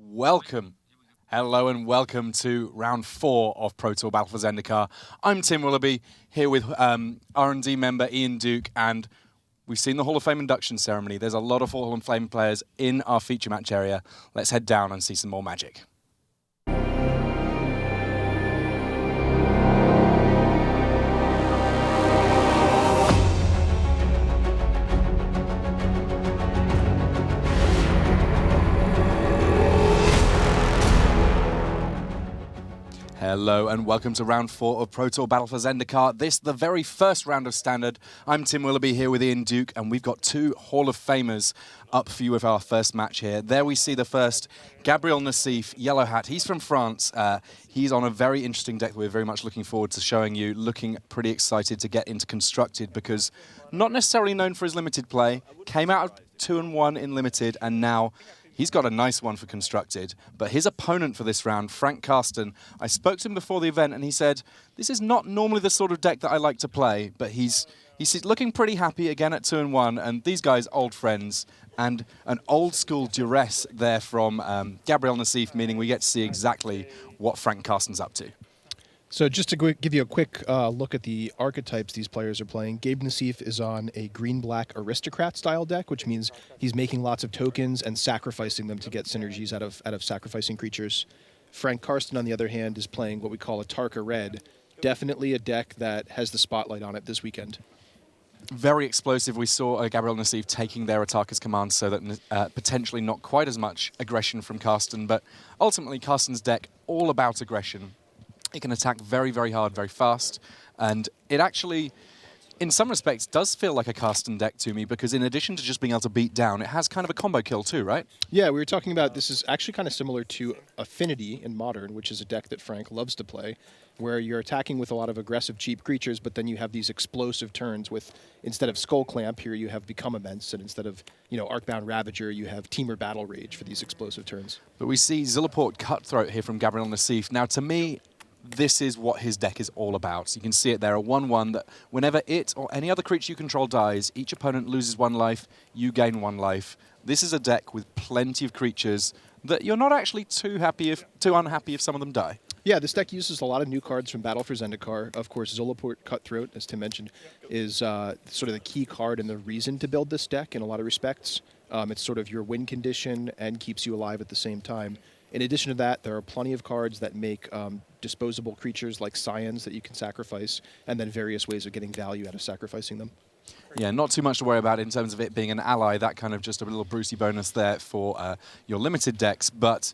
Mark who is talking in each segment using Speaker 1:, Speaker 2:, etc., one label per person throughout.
Speaker 1: Welcome. Hello and welcome to round 4 of Pro Tour Battle for Zendikar. I'm Tim Willoughby, here with R&D member Ian Duke, and we've seen the Hall of Fame induction ceremony. There's a lot of Hall of Fame players in our feature match area. Let's head down and see some more magic. Hello and welcome to round 4 of Pro Tour Battle for Zendikar. This, the very first round of Standard. I'm Tim Willoughby here with Ian Duke, and we've got 2 Hall of Famers up for you with our first match here. There we see the first, Gabriel Nassif, yellow hat. He's from France. He's on a very interesting deck that we're very much looking forward to showing you, looking pretty excited to get into Constructed because not necessarily known for his limited play, came out of 2-1 in limited, and now he's got a nice one for Constructed, but his opponent for this round, Karsten, I spoke to him before the event and he said, this is not normally the sort of deck that I like to play, but he's looking pretty happy again at 2-1, and these guys, old friends, and an old school duress there from Gabriel Nassif, meaning we get to see exactly what Karsten's up to.
Speaker 2: So just to give you a quick look at the archetypes these players are playing, Gabe Nassif is on a green-black aristocrat-style deck, which means he's making lots of tokens and sacrificing them to get synergies out of sacrificing creatures. Karsten, on the other hand, is playing what we call a Tarka Red, definitely a deck that has the spotlight on it this weekend.
Speaker 1: Very explosive. We saw Gabriel Nassif taking their Ataka's command so that potentially not quite as much aggression from Karsten, but ultimately Karsten's deck all about aggression. It can attack very, very hard, very fast, and it actually, in some respects, does feel like a Karsten deck to me because in addition to just being able to beat down, it has kind of a combo kill too, right?
Speaker 2: Yeah, we were talking about this is actually kind of similar to Affinity in Modern, which is a deck that Frank loves to play, where you're attacking with a lot of aggressive, cheap creatures, but then you have these explosive turns with, instead of Skull Clamp, here you have Become Immense, and instead of, Arcbound Ravager, you have Teamer Battle Rage for these explosive turns.
Speaker 1: But we see Zilliport Cutthroat here from Gabriel Nassif. Now, to me, this is what his deck is all about. So you can see it there, a 1-1 that whenever it or any other creature you control dies, each opponent loses 1 life, you gain 1 life. This is a deck with plenty of creatures that you're not actually too unhappy if some of them die.
Speaker 2: Yeah, this deck uses a lot of new cards from Battle for Zendikar. Of course, Zilliport Cutthroat, as Tim mentioned, is sort of the key card and the reason to build this deck in a lot of respects. It's sort of your win condition and keeps you alive at the same time. In addition to that, there are plenty of cards that make disposable creatures like Scions that you can sacrifice, and then various ways of getting value out of sacrificing them.
Speaker 1: Yeah, not too much to worry about in terms of it being an ally, that kind of just a little Brucey bonus there for your limited decks. But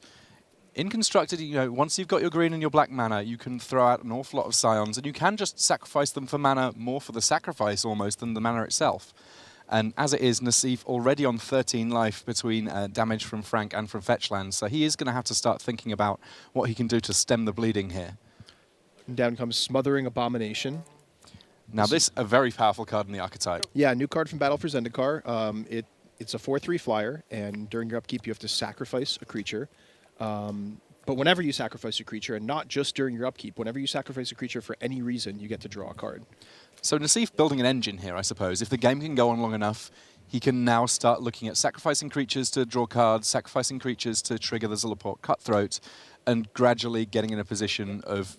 Speaker 1: in Constructed, once you've got your green and your black mana, you can throw out an awful lot of Scions, and you can just sacrifice them for mana, more for the sacrifice almost than the mana itself. And as it is, Nassif already on 13 life between damage from Frank and from Fetchlands, so he is going to have to start thinking about what he can do to stem the bleeding here.
Speaker 2: And down comes Smothering Abomination.
Speaker 1: Now this a very powerful card in the archetype.
Speaker 2: Yeah, new card from Battle for Zendikar. It's a 4/3 flyer, and during your upkeep you have to sacrifice a creature. But whenever you sacrifice a creature, and not just during your upkeep, whenever you sacrifice a creature for any reason, you get to draw a card.
Speaker 1: So Nassif building an engine here, I suppose. If the game can go on long enough, he can now start looking at sacrificing creatures to draw cards, sacrificing creatures to trigger the Zilliport Cutthroat, and gradually getting in a position of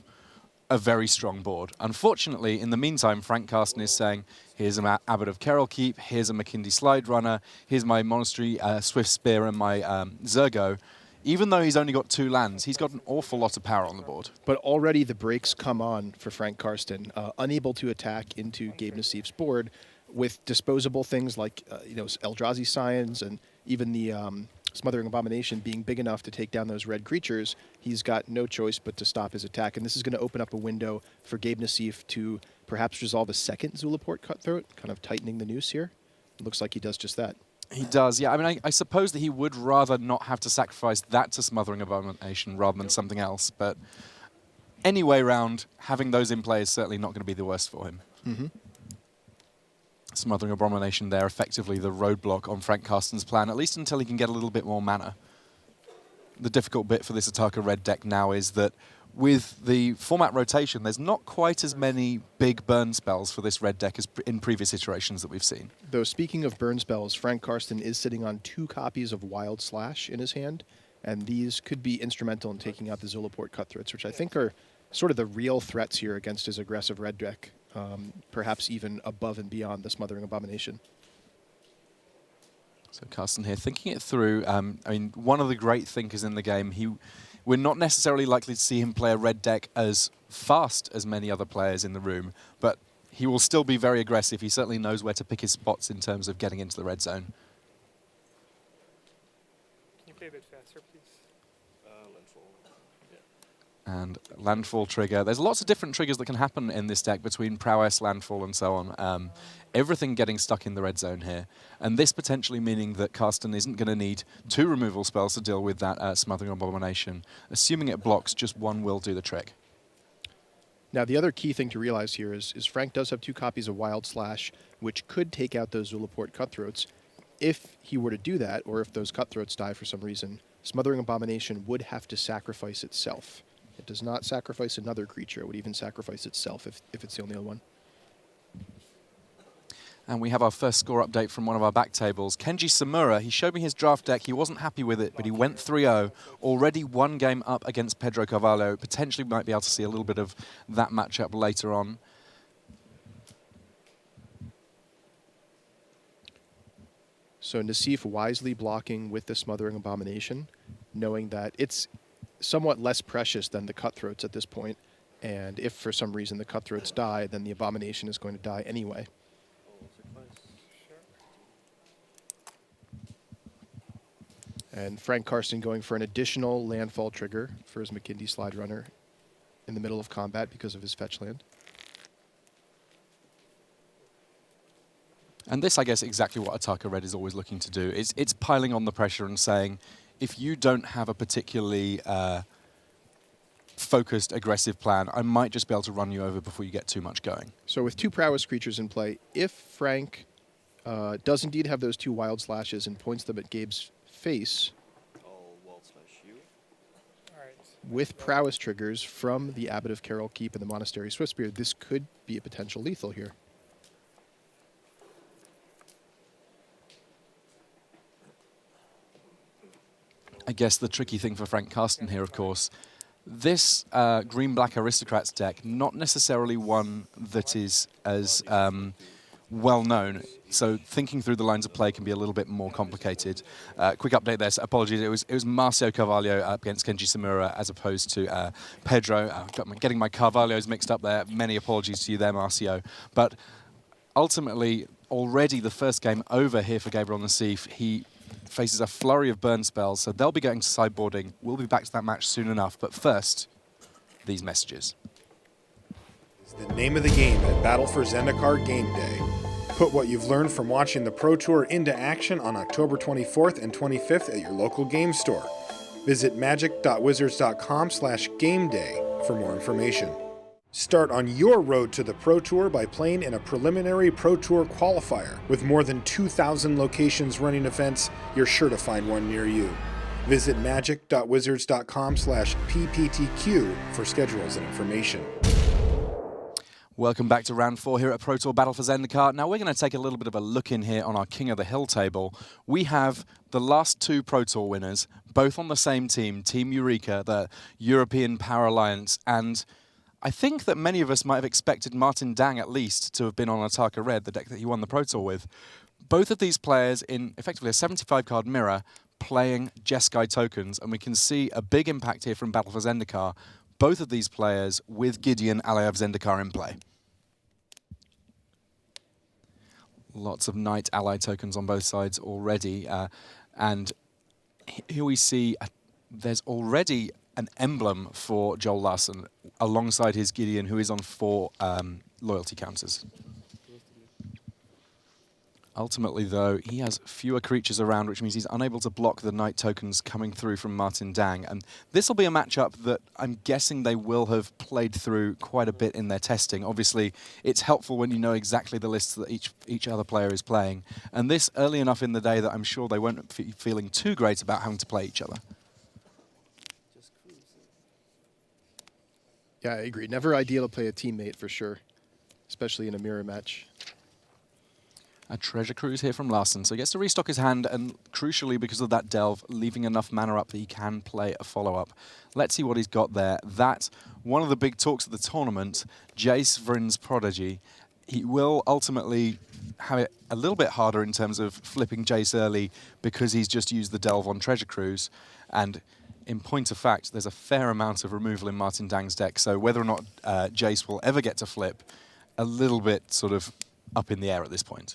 Speaker 1: a very strong board. Unfortunately, in the meantime, Karsten is saying, here's an Abbot of Kerrol Keep, here's a McKindy Slide Runner, here's my Monastery Swift Spear and my Zergo. Even though he's only got 2 lands, he's got an awful lot of power on the board.
Speaker 2: But already the brakes come on for Karsten, unable to attack into Gabe Nassif's board with disposable things like Eldrazi Scions and even the Smothering Abomination being big enough to take down those red creatures. He's got no choice but to stop his attack, and this is going to open up a window for Gabe Nassif to perhaps resolve a second Zilliport Cutthroat, kind of tightening the noose here. It looks like he does just that.
Speaker 1: He does, yeah. I mean, I suppose that he would rather not have to sacrifice that to Smothering Abomination rather than something else, but any way round, having those in play is certainly not going to be the worst for him.
Speaker 2: Mm-hmm.
Speaker 1: Smothering Abomination there, effectively the roadblock on Karsten's plan, at least until he can get a little bit more mana. The difficult bit for this Ataka Red deck now is that with the format rotation, there's not quite as many big burn spells for this red deck as in previous iterations that we've seen.
Speaker 2: Though speaking of burn spells, Karsten is sitting on 2 copies of Wild Slash in his hand, And these could be instrumental in taking out the Zulaport Cutthroats, which I think are sort of the real threats here against his aggressive red deck, perhaps even above and beyond the Smothering Abomination.
Speaker 1: So Karsten here, thinking it through. I mean, one of the great thinkers in the game. We're not necessarily likely to see him play a red deck as fast as many other players in the room, but he will still be very aggressive. He certainly knows where to pick his spots in terms of getting into the red zone.
Speaker 3: Can you play a bit faster, please?
Speaker 1: And landfall trigger. There's lots of different triggers that can happen in this deck between prowess, landfall, and so on. Everything getting stuck in the red zone here. And this potentially meaning that Karsten isn't going to need 2 removal spells to deal with that Smothering Abomination. Assuming it blocks, just 1 will do the trick.
Speaker 2: Now, the other key thing to realize here is Frank does have 2 copies of Wild Slash, which could take out those Zulaport Cutthroats. If he were to do that, or if those Cutthroats die for some reason, Smothering Abomination would have to sacrifice itself. It does not sacrifice another creature. It would even sacrifice itself if it's the only one.
Speaker 1: And we have our first score update from one of our back tables. Kenji Samura, he showed me his draft deck. He wasn't happy with it, but he went 3-0. Already 1 game up against Pedro Carvalho. Potentially might be able to see a little bit of that matchup later on.
Speaker 2: So Nassif wisely blocking with the Smothering Abomination, knowing that it's somewhat less precious than the Cutthroats at this point. And if for some reason the Cutthroats die, then the Abomination is going to die anyway. And Frank Karsten going for an additional landfall trigger for his McKindy Slide Runner in the middle of combat because of his fetch land.
Speaker 1: And this, I guess, exactly what Ataka Red is always looking to do. It's piling on the pressure and saying, if you don't have a particularly focused, aggressive plan, I might just be able to run you over before you get too much going.
Speaker 2: So with 2 prowess creatures in play, if Frank does indeed have those 2 Wild Slashes and points them at Gabe's face with prowess triggers from the Abbot of Carroll Keep and the Monastery Swiftspear, this could be a potential lethal here.
Speaker 1: I guess the tricky thing for Frank Karsten here, of course, this green-black Aristocrats deck, not necessarily one that is as well-known. So thinking through the lines of play can be a little bit more complicated. Quick update there. So apologies. It was Marcio Carvalho up against Kenji Samura as opposed to Pedro. Getting my Carvalhos mixed up there. Many apologies to you there, Marcio. But ultimately, already the first game over here for Gabriel Nassif. He faces a flurry of burn spells, so they'll be going to sideboarding. We'll be back to that match soon enough. But first, these messages.
Speaker 4: It's the name of the game at Battle for Zendikar Game Day. Put what you've learned from watching the Pro Tour into action on October 24th and 25th at your local game store. Visit magic.wizards.com/gameday for more information. Start on your road to the Pro Tour by playing in a preliminary Pro Tour qualifier. With more than 2,000 locations running events, you're sure to find one near you. Visit magic.wizards.com/pptq for schedules and information.
Speaker 1: Welcome back to round 4 here at Pro Tour Battle for Zendikar. Now we're going to take a little bit of a look in here on our King of the Hill table. We have the last 2 Pro Tour winners, both on the same team, Team Eureka, the European Power Alliance, and I think that many of us might have expected Martin Dang at least to have been on Ataka Red, the deck that he won the Pro Tour with. Both of these players in effectively a 75-card mirror playing Jeskai tokens, and we can see a big impact here from Battle for Zendikar. Both of these players with Gideon, ally of Zendikar, in play. Lots of Knight ally tokens on both sides already. And here we see there's already an emblem for Joel Larson alongside his Gideon, who is on 4 loyalty counters. Ultimately, though, he has fewer creatures around, which means he's unable to block the Knight tokens coming through from Martin Dang. And this will be a matchup that I'm guessing they will have played through quite a bit in their testing. Obviously, it's helpful when you know exactly the lists that each other player is playing. And this early enough in the day that I'm sure they won't be feeling too great about having to play each other.
Speaker 2: Yeah, I agree. Never ideal to play a teammate for sure, especially in a mirror match.
Speaker 1: A treasure cruise here from Larson, so he gets to restock his hand, and crucially, because of that delve, leaving enough mana up that he can play a follow-up. Let's see what he's got there. That, one of the big talks of the tournament, Jace Vryn's Prodigy. He will ultimately have it a little bit harder in terms of flipping Jace early because he's just used the delve on treasure cruise, and in point of fact, there's a fair amount of removal in Martin Dang's deck, so whether or not Jace will ever get to flip, a little bit sort of up in the air at this point.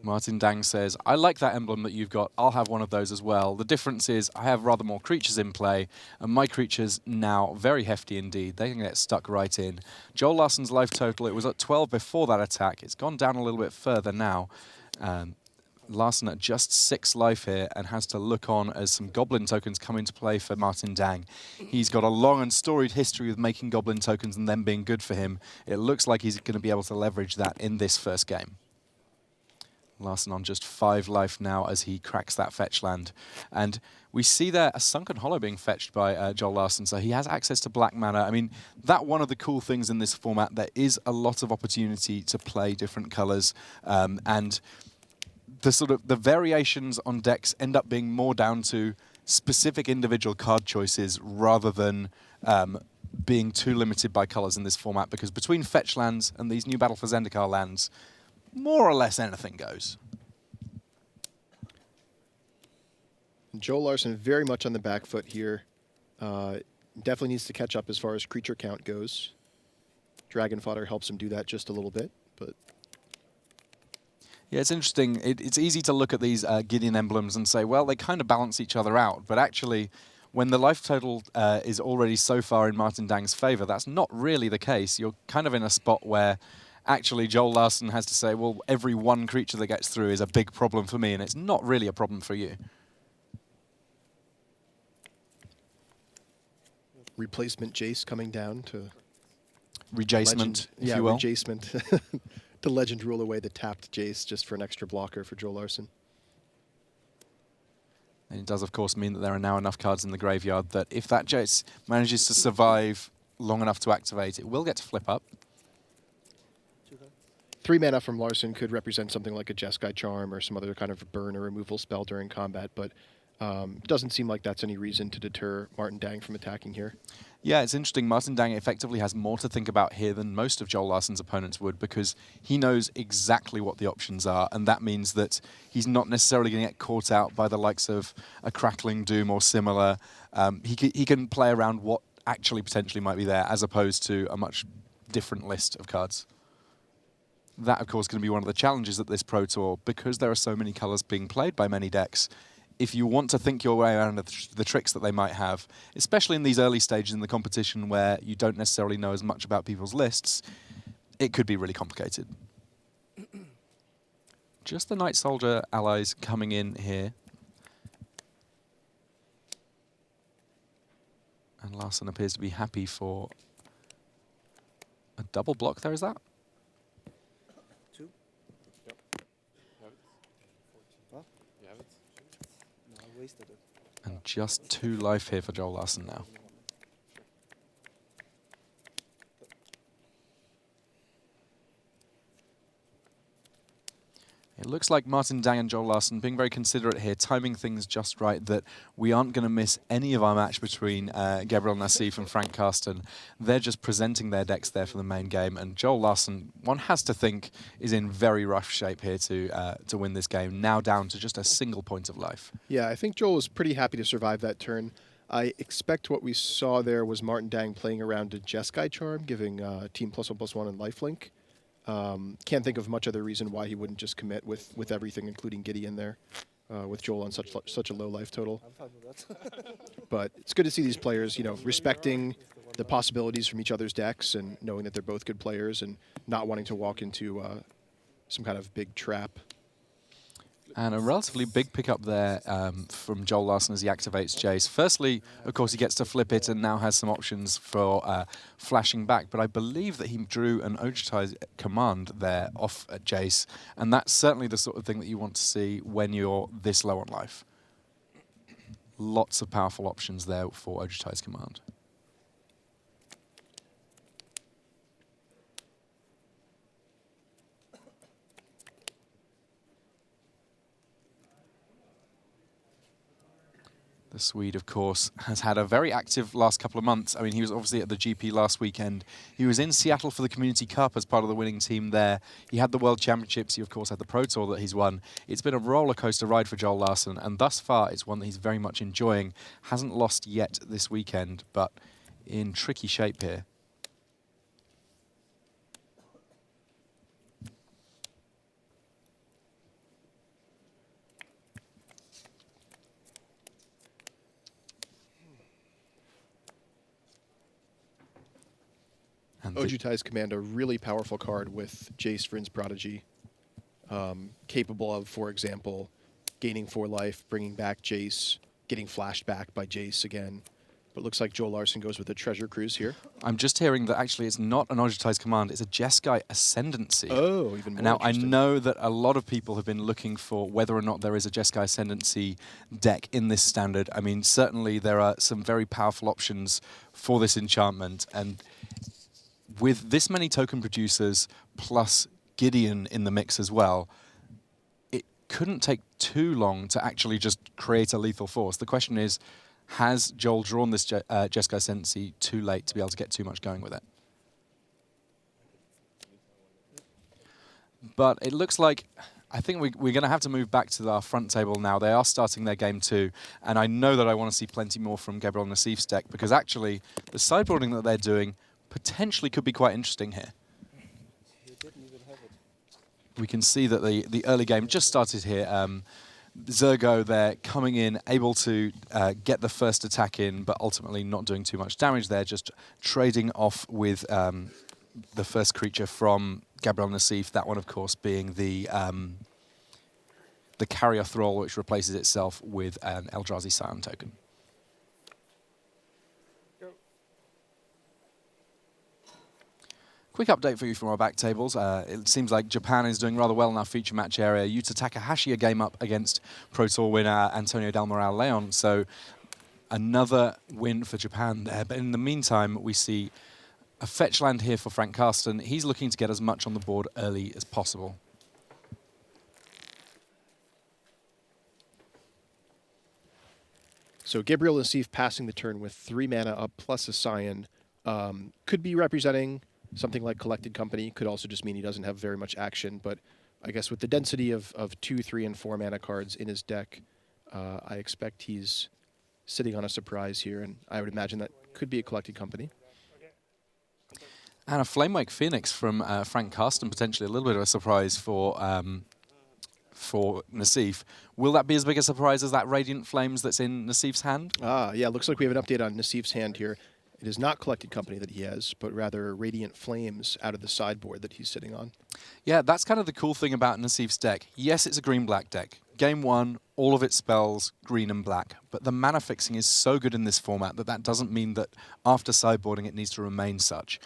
Speaker 1: Martin Dang says, I like that emblem that you've got. I'll have one of those as well. The difference is I have rather more creatures in play, and my creatures now very hefty indeed. They can get stuck right in. Joel Larson's life total, it was at 12 before that attack. It's gone down a little bit further now. Larson at just 6 life here and has to look on as some Goblin tokens come into play for Martin Dang. He's got a long and storied history with making Goblin tokens and them being good for him. It looks like he's going to be able to leverage that in this first game. Larson on just 5 life now as he cracks that fetch land. And we see there a Sunken Hollow being fetched by Joel Larson, so he has access to black mana. I mean, that one of the cool things in this format, there is a lot of opportunity to play different colors, and the variations on decks end up being more down to specific individual card choices rather than being too limited by colors in this format, because between fetch lands and these new Battle for Zendikar lands, more or less anything goes.
Speaker 2: Joel Larson very much on the back foot here. Definitely needs to catch up as far as creature count goes. Dragon Fodder helps him do that just a little bit, but...
Speaker 1: Yeah, it's interesting. It's easy to look at these Gideon emblems and say, well, they kind of balance each other out. But actually, when the life total is already so far in Martin Dang's favor, that's not really the case. You're kind of in a spot where actually Joel Larson has to say, well, every one creature that gets through is a big problem for me, and it's not really a problem for you.
Speaker 2: Replacement Jace coming down to...
Speaker 1: Rejacement, if you will.
Speaker 2: Rejacement. To Legend rule away the tapped Jace just for an extra blocker for Joel Larson.
Speaker 1: And it does, of course, mean that there are now enough cards in the graveyard that if that Jace manages to survive long enough to activate, it will get to flip up.
Speaker 2: 3 mana from Larson could represent something like a Jeskai Charm or some other kind of burn or removal spell during combat, but it doesn't seem like that's any reason to deter Martin Dang from attacking here.
Speaker 1: Yeah, it's interesting. Martin Dang effectively has more to think about here than most of Joel Larson's opponents would, because he knows exactly what the options are, and that means that he's not necessarily going to get caught out by the likes of a Crackling Doom or similar. He can play around what actually potentially might be there, as opposed to a much different list of cards. That, of course, is going to be one of the challenges at this Pro Tour, because there are so many colors being played by many decks. If you want to think your way around the tricks that they might have, especially in these early stages in the competition where you don't necessarily know as much about people's lists, it could be really complicated. Just the Night Soldier allies coming in here. And Larson appears to be happy for a double block there, is that? And just 2 life here for Joel Larson now. It looks like Martin Dang and Joel Larson being very considerate here, timing things just right, that we aren't going to miss any of our match between Gabriel Nassif and Frank Karsten. They're just presenting their decks there for the main game, and Joel Larson, one has to think, is in very rough shape here to win this game, now down to just a single point of life.
Speaker 2: Yeah, I think Joel was pretty happy to survive that turn. I expect what we saw there was Martin Dang playing around a Jeskai Charm, giving team +1/+1 and lifelink. Can't think of much other reason why he wouldn't just commit with everything, including Gideon there, with Joel on such a low life total. But it's good to see these players, respecting the possibilities from each other's decks and knowing that they're both good players and not wanting to walk into some kind of big trap.
Speaker 1: And a relatively big pickup there from Joel Larson as he activates Jace. Firstly, of course, he gets to flip it and now has some options for flashing back. But I believe that he drew an Ojutai command there off at Jace. And that's certainly the sort of thing that you want to see when you're this low on life. Lots of powerful options there for Ojutai's command. The Swede, of course, has had a very active last couple of months. I mean, he was obviously at the GP last weekend. He was in Seattle for the Community Cup as part of the winning team there. He had the World Championships. He, of course, had the Pro Tour that he's won. It's been a roller coaster ride for Joel Larsson, and thus far, it's one that he's very much enjoying. Hasn't lost yet this weekend, but in tricky shape here.
Speaker 2: Ojutai's Command, a really powerful card with Jace Vryn's Prodigy, capable of, for example, gaining 4 life, bringing back Jace, getting flashed back by Jace again. But it looks like Joel Larsson goes with a Treasure Cruise here.
Speaker 1: I'm just hearing that actually it's not an Ojutai's Command, it's a Jeskai Ascendancy.
Speaker 2: Oh, even more
Speaker 1: Now, I
Speaker 2: interesting.
Speaker 1: know that a lot of people have been looking for whether or not there is a Jeskai Ascendancy deck in this standard. I mean, certainly there are some very powerful options for this enchantment, and with this many token producers plus Gideon in the mix as well, it couldn't take too long to actually just create a lethal force. The question is, has Joel drawn this Jeskai Ascendancy too late to be able to get too much going with it? But it looks like, I think we're going to have to move back to our front table now. They are starting their game too, and I know that I want to see plenty more from Gabriel Nassif's deck, because actually the sideboarding that they're doing potentially could be quite interesting here. We can see that the early game just started here. Zergo there coming in, able to get the first attack in, but ultimately not doing too much damage there, just trading off with the first creature from Gabriel Nassif, that one of course being the Carrier Thrall, which replaces itself with an Eldrazi Scion token. Quick update for you from our back tables. It seems like Japan is doing rather well in our feature match area. Yuta Takahashi a game up against Pro Tour winner Antonio Del Moral Leon. So another win for Japan there. But in the meantime, we see a fetch land here for Frank Karsten. He's looking to get as much on the board early as possible.
Speaker 2: So Gabriel Nassif passing the turn with 3 mana up plus a Scion could be representing something like Collected Company. Could also just mean he doesn't have very much action. But I guess with the density of 2, 3, and 4 mana cards in his deck, I expect he's sitting on a surprise here. And I would imagine that could be a Collected Company.
Speaker 1: And a Flamewake Phoenix from Frank Karsten, potentially a little bit of a surprise for Nassif. Will that be as big a surprise as that Radiant Flames that's in Nassif's hand?
Speaker 2: Yeah, looks like we have an update on Nassif's hand here. It is not Collected Company that he has, but rather Radiant Flames out of the sideboard that he's sitting on.
Speaker 1: Yeah, that's kind of the cool thing about Nassif's deck. Yes, it's a green-black deck. Game 1, all of its spells green and black. But the mana fixing is so good in this format that doesn't mean that after sideboarding it needs to remain such.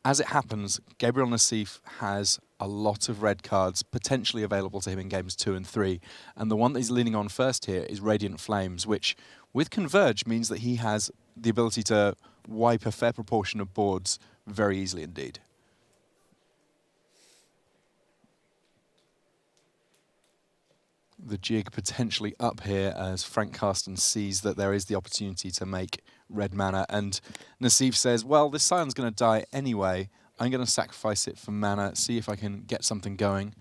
Speaker 1: As it happens, Gabriel Nassif has a lot of red cards potentially available to him in games 2 and 3. And the one that he's leaning on first here is Radiant Flames, which with Converge means that he has the ability to wipe a fair proportion of boards very easily indeed. The jig potentially up here as Frank Karsten sees that there is the opportunity to make red mana, and Nassif says, well, this Scion's going to die anyway. I'm going to sacrifice it for mana, see if I can get something going.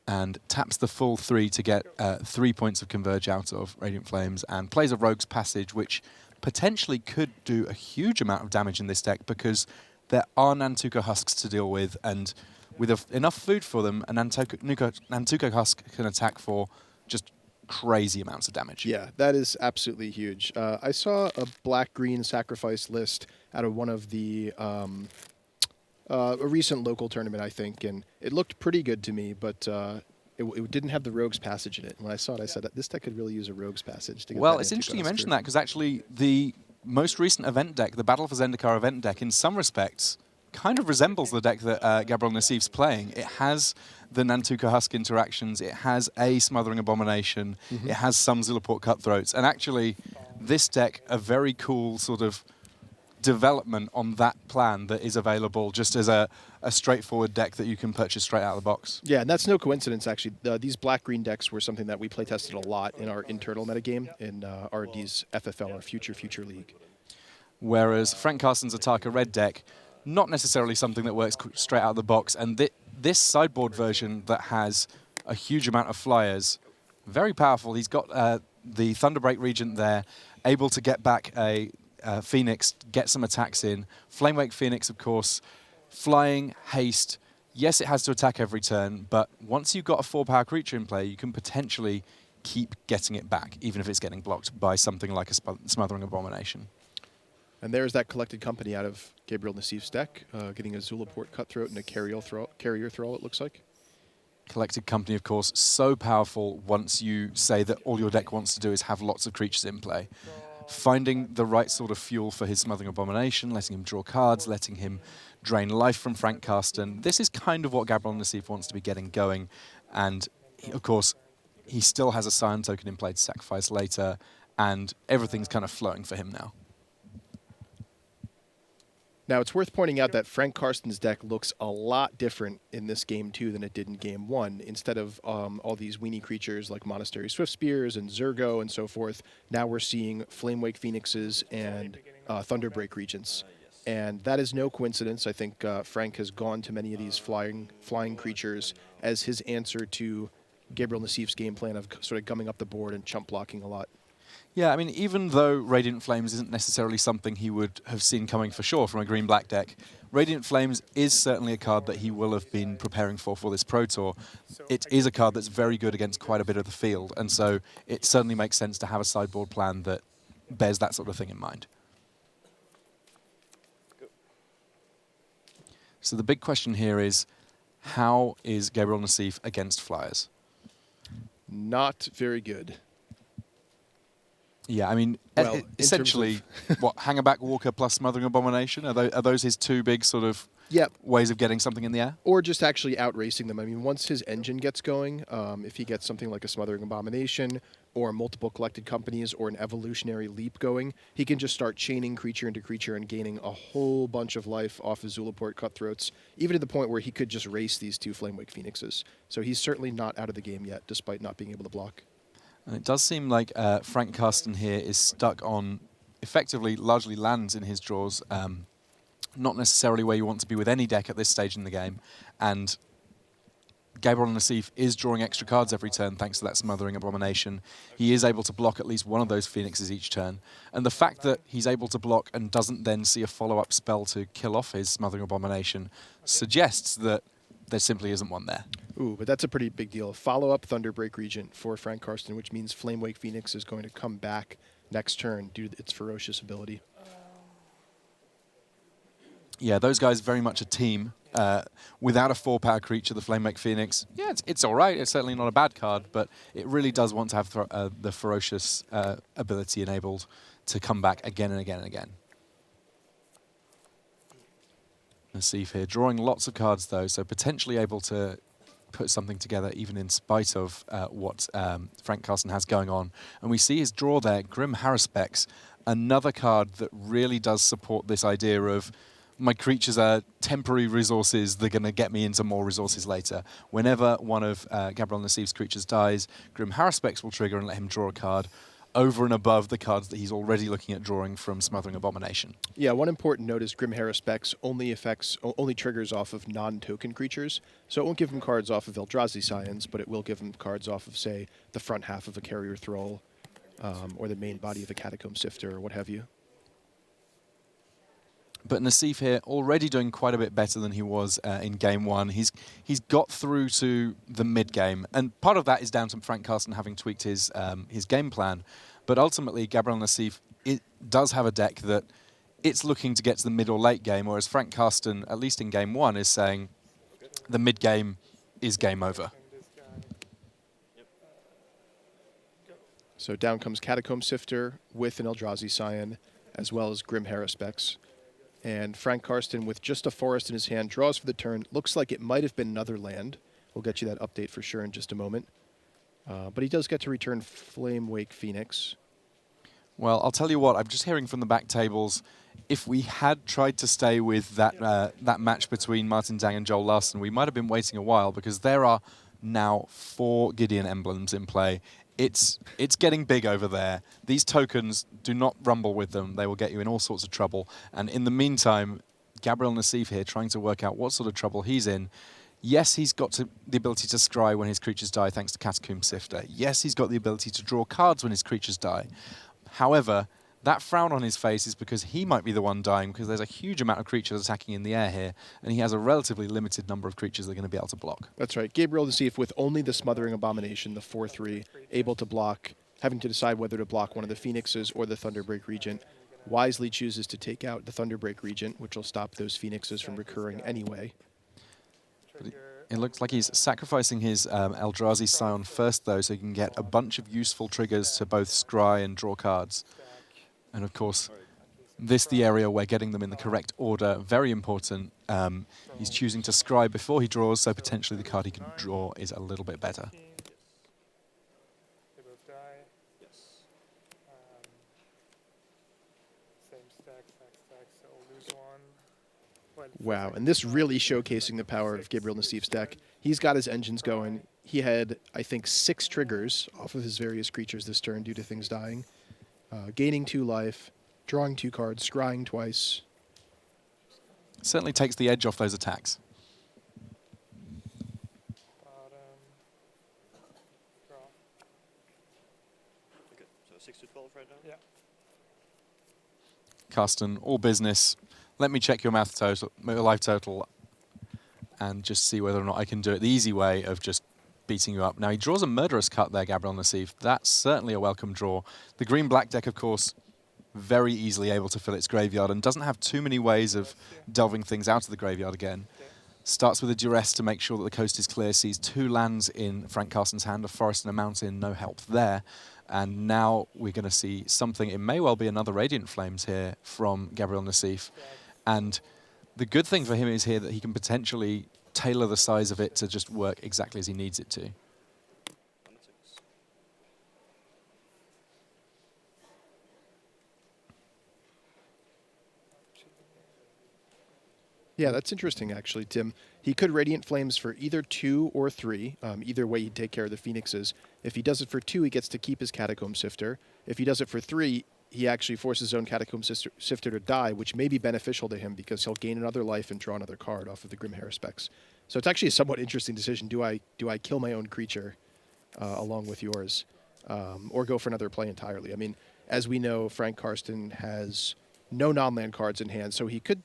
Speaker 1: And taps the full 3 to get 3 points of Converge out of Radiant Flames, and plays a Rogue's Passage, which potentially could do a huge amount of damage in this deck because there are Nantuko Husks to deal with, and with enough food for them, a Nantuko Husk can attack for just crazy amounts of damage.
Speaker 2: Yeah, that is absolutely huge. I saw a black-green sacrifice list out of one of the a recent local tournament, I think, and it looked pretty good to me, but it didn't have the Rogue's Passage in it. When I saw it, I said that this deck could really use a Rogue's Passage to get
Speaker 1: Well,
Speaker 2: that
Speaker 1: it's
Speaker 2: Nantuko
Speaker 1: interesting you
Speaker 2: Husker.
Speaker 1: mentioned that, because actually the most recent event deck, the Battle for Zendikar event deck, in some respects kind of resembles the deck that Gabriel Nassif's playing. It has the Nantuko Husk interactions, it has a Smothering Abomination, it has some Zilliport Cutthroats, and actually this deck, a very cool sort of development on that plan that is available just as a straightforward deck that you can purchase straight out of the box.
Speaker 2: Yeah, and that's no coincidence, actually. These black-green decks were something that we play-tested a lot in our internal metagame in R&D's FFL, our Future League.
Speaker 1: Whereas Frank Karsten's Ataka red deck, not necessarily something that works straight out of the box. And this sideboard version that has a huge amount of flyers, very powerful. He's got the Thunderbreak Regent there, able to get back a Phoenix, get some attacks in. Flamewake Phoenix, of course, flying, haste. Yes, it has to attack every turn, but once you've got a 4-power creature in play, you can potentially keep getting it back, even if it's getting blocked by something like a Smothering Abomination.
Speaker 2: And there's that Collected Company out of Gabriel Nassif's deck, getting a Zulaport Cutthroat and a Carrier Thrall, it looks like.
Speaker 1: Collected Company, of course, so powerful once you say that all your deck wants to do is have lots of creatures in play. Finding the right sort of fuel for his Smothering Abomination, letting him draw cards, letting him drain life from Frank Karsten. This is kind of what Gabriel Nassif wants to be getting going. And, of course, he still has a Scion token in play to sacrifice later, and everything's kind of flowing for him now.
Speaker 2: Now, it's worth pointing out that Frank Karsten's deck looks a lot different in this game 2 than it did in game 1. Instead of all these weenie creatures like Monastery Swiftspears and Zergo and so forth, now we're seeing Flamewake Phoenixes and Thunderbreak Regents. And that is no coincidence. I think Frank has gone to many of these flying creatures as his answer to Gabriel Nassif's game plan of sort of gumming up the board and chump blocking a lot.
Speaker 1: Yeah, I mean, even though Radiant Flames isn't necessarily something he would have seen coming for sure from a green-black deck, Radiant Flames is certainly a card that he will have been preparing for this Pro Tour. It is a card that's very good against quite a bit of the field, and so it certainly makes sense to have a sideboard plan that bears that sort of thing in mind. So the big question here is, how is Gabriel Nassif against Flyers?
Speaker 2: Not very good.
Speaker 1: Yeah, I mean,
Speaker 2: Well,
Speaker 1: essentially, what, Hangerback Walker plus Smothering Abomination? Are those his two big sort of ways of getting something in the air?
Speaker 2: Or just actually outracing them. I mean, once his engine gets going, if he gets something like a Smothering Abomination or multiple Collected Companies or an Evolutionary Leap going, he can just start chaining creature into creature and gaining a whole bunch of life off of Zulaport Cutthroats, even to the point where he could just race these two Flamewake Phoenixes. So he's certainly not out of the game yet, despite not being able to block.
Speaker 1: And it does seem like Frank Karsten here is stuck on effectively largely lands in his draws, not necessarily where you want to be with any deck at this stage in the game. And Gabriel Nassif is drawing extra cards every turn thanks to that Smothering Abomination. He is able to block at least one of those Phoenixes each turn. And the fact that he's able to block and doesn't then see a follow-up spell to kill off his Smothering Abomination suggests that there simply isn't one there.
Speaker 2: Ooh, but that's a pretty big deal. Follow-up Thunderbreak Regent for Frank Karsten, which means Flamewake Phoenix is going to come back next turn due to its ferocious ability.
Speaker 1: Yeah, those guys very much a team. Without a 4-power creature, the Flamewake Phoenix, yeah, it's all right. It's certainly not a bad card, but it really does want to have the ferocious ability enabled to come back again and again and again. Nassif here, drawing lots of cards though, so potentially able to put something together even in spite of what Frank Karsten has going on. And we see his draw there, Grim Haruspex, another card that really does support this idea of my creatures are temporary resources, they're going to get me into more resources later. Whenever one of Gabriel Nassif's creatures dies, Grim Haruspex will trigger and let him draw a card over and above the cards that he's already looking at drawing from Smothering Abomination. Yeah,
Speaker 2: one important note is Grim Haruspex only triggers off of non-token creatures, so it won't give him cards off of Eldrazi Scions, but it will give him cards off of, say, the front half of a Carrier Thrall, or the main body of a Catacomb Sifter, or what have you.
Speaker 1: But Nassif here already doing quite a bit better than he was in game 1. He's got through to the mid-game, and part of that is down to Frank Karsten having tweaked his game plan. But ultimately, Gabriel Nassif does have a deck that it's looking to get to the mid or late game, whereas Frank Karsten, at least in game 1, is saying the mid-game is game over.
Speaker 2: So down comes Catacomb Sifter with an Eldrazi Scion, as well as Grim Haruspex. And Frank Karsten, with just a forest in his hand, draws for the turn. Looks like it might have been another land. We'll get you that update for sure in just a moment. But he does get to return Flamewake Phoenix.
Speaker 1: Well, I'll tell you what, I'm just hearing from the back tables, if we had tried to stay with that match between Martin Dang and Joel Larson, we might have been waiting a while, because there are now 4 Gideon emblems in play. It's getting big over there. These tokens, do not rumble with them. They will get you in all sorts of trouble. And in the meantime, Gabriel Nassif here trying to work out what sort of trouble he's in. Yes, he's got the ability to scry when his creatures die thanks to Catacomb Sifter. Yes, he's got the ability to draw cards when his creatures die. However, that frown on his face is because he might be the one dying, because there's a huge amount of creatures attacking in the air here, and he has a relatively limited number of creatures that are going to be able to block.
Speaker 2: That's right. Gabriel Nassif with only the Smothering Abomination, the 4/3, able to block, having to decide whether to block one of the Phoenixes or the Thunderbreak Regent, wisely chooses to take out the Thunderbreak Regent, which will stop those Phoenixes from recurring anyway.
Speaker 1: It looks like he's sacrificing his Eldrazi Scion first, though, so he can get a bunch of useful triggers to both scry and draw cards. And of course, this the area where getting them in the correct order, very important. He's choosing to scry before he draws, so potentially the card he can draw is a little bit better.
Speaker 3: They both die. Yes. Same stack, so we'll lose one.
Speaker 2: Wow, and this really showcasing the power of Gabriel Nassif's deck. He's got his engines going. He had, I think, 6 triggers off of his various creatures this turn due to things dying. Gaining 2 life, drawing 2 cards, scrying twice.
Speaker 1: Certainly takes the edge off those attacks.
Speaker 3: Bottom. Draw.
Speaker 5: Okay, so 6 to 12 right now?
Speaker 3: Yeah.
Speaker 1: Karsten, all business. Let me check your life total, and just see whether or not I can do it the easy way of just beating you up. Now, he draws a Murderous Cut there, Gabriel Nassif. That's certainly a welcome draw. The green-black deck, of course, very easily able to fill its graveyard and doesn't have too many ways of delving things out of the graveyard again. Starts with a Duress to make sure that the coast is clear, sees 2 lands in Frank Karsten's hand, a forest and a mountain, no help there. And now we're going to see something. It may well be another Radiant Flames here from Gabriel Nassif. And the good thing for him is here that he can potentially tailor the size of it to just work exactly as he needs it to.
Speaker 2: Yeah, that's interesting, actually, Tim. He could Radiant Flames for either 2 or 3. Either way, he'd take care of the Phoenixes. If he does it for 2, he gets to keep his Catacomb Sifter. If he does it for 3, he actually forces his own Catacomb Sifter to die, which may be beneficial to him because he'll gain another life and draw another card off of the Grim Specs. So it's actually a somewhat interesting decision. Do I kill my own creature along with yours, or go for another play entirely? I mean, as we know, Frank Karsten has no non-land cards in hand, so he could,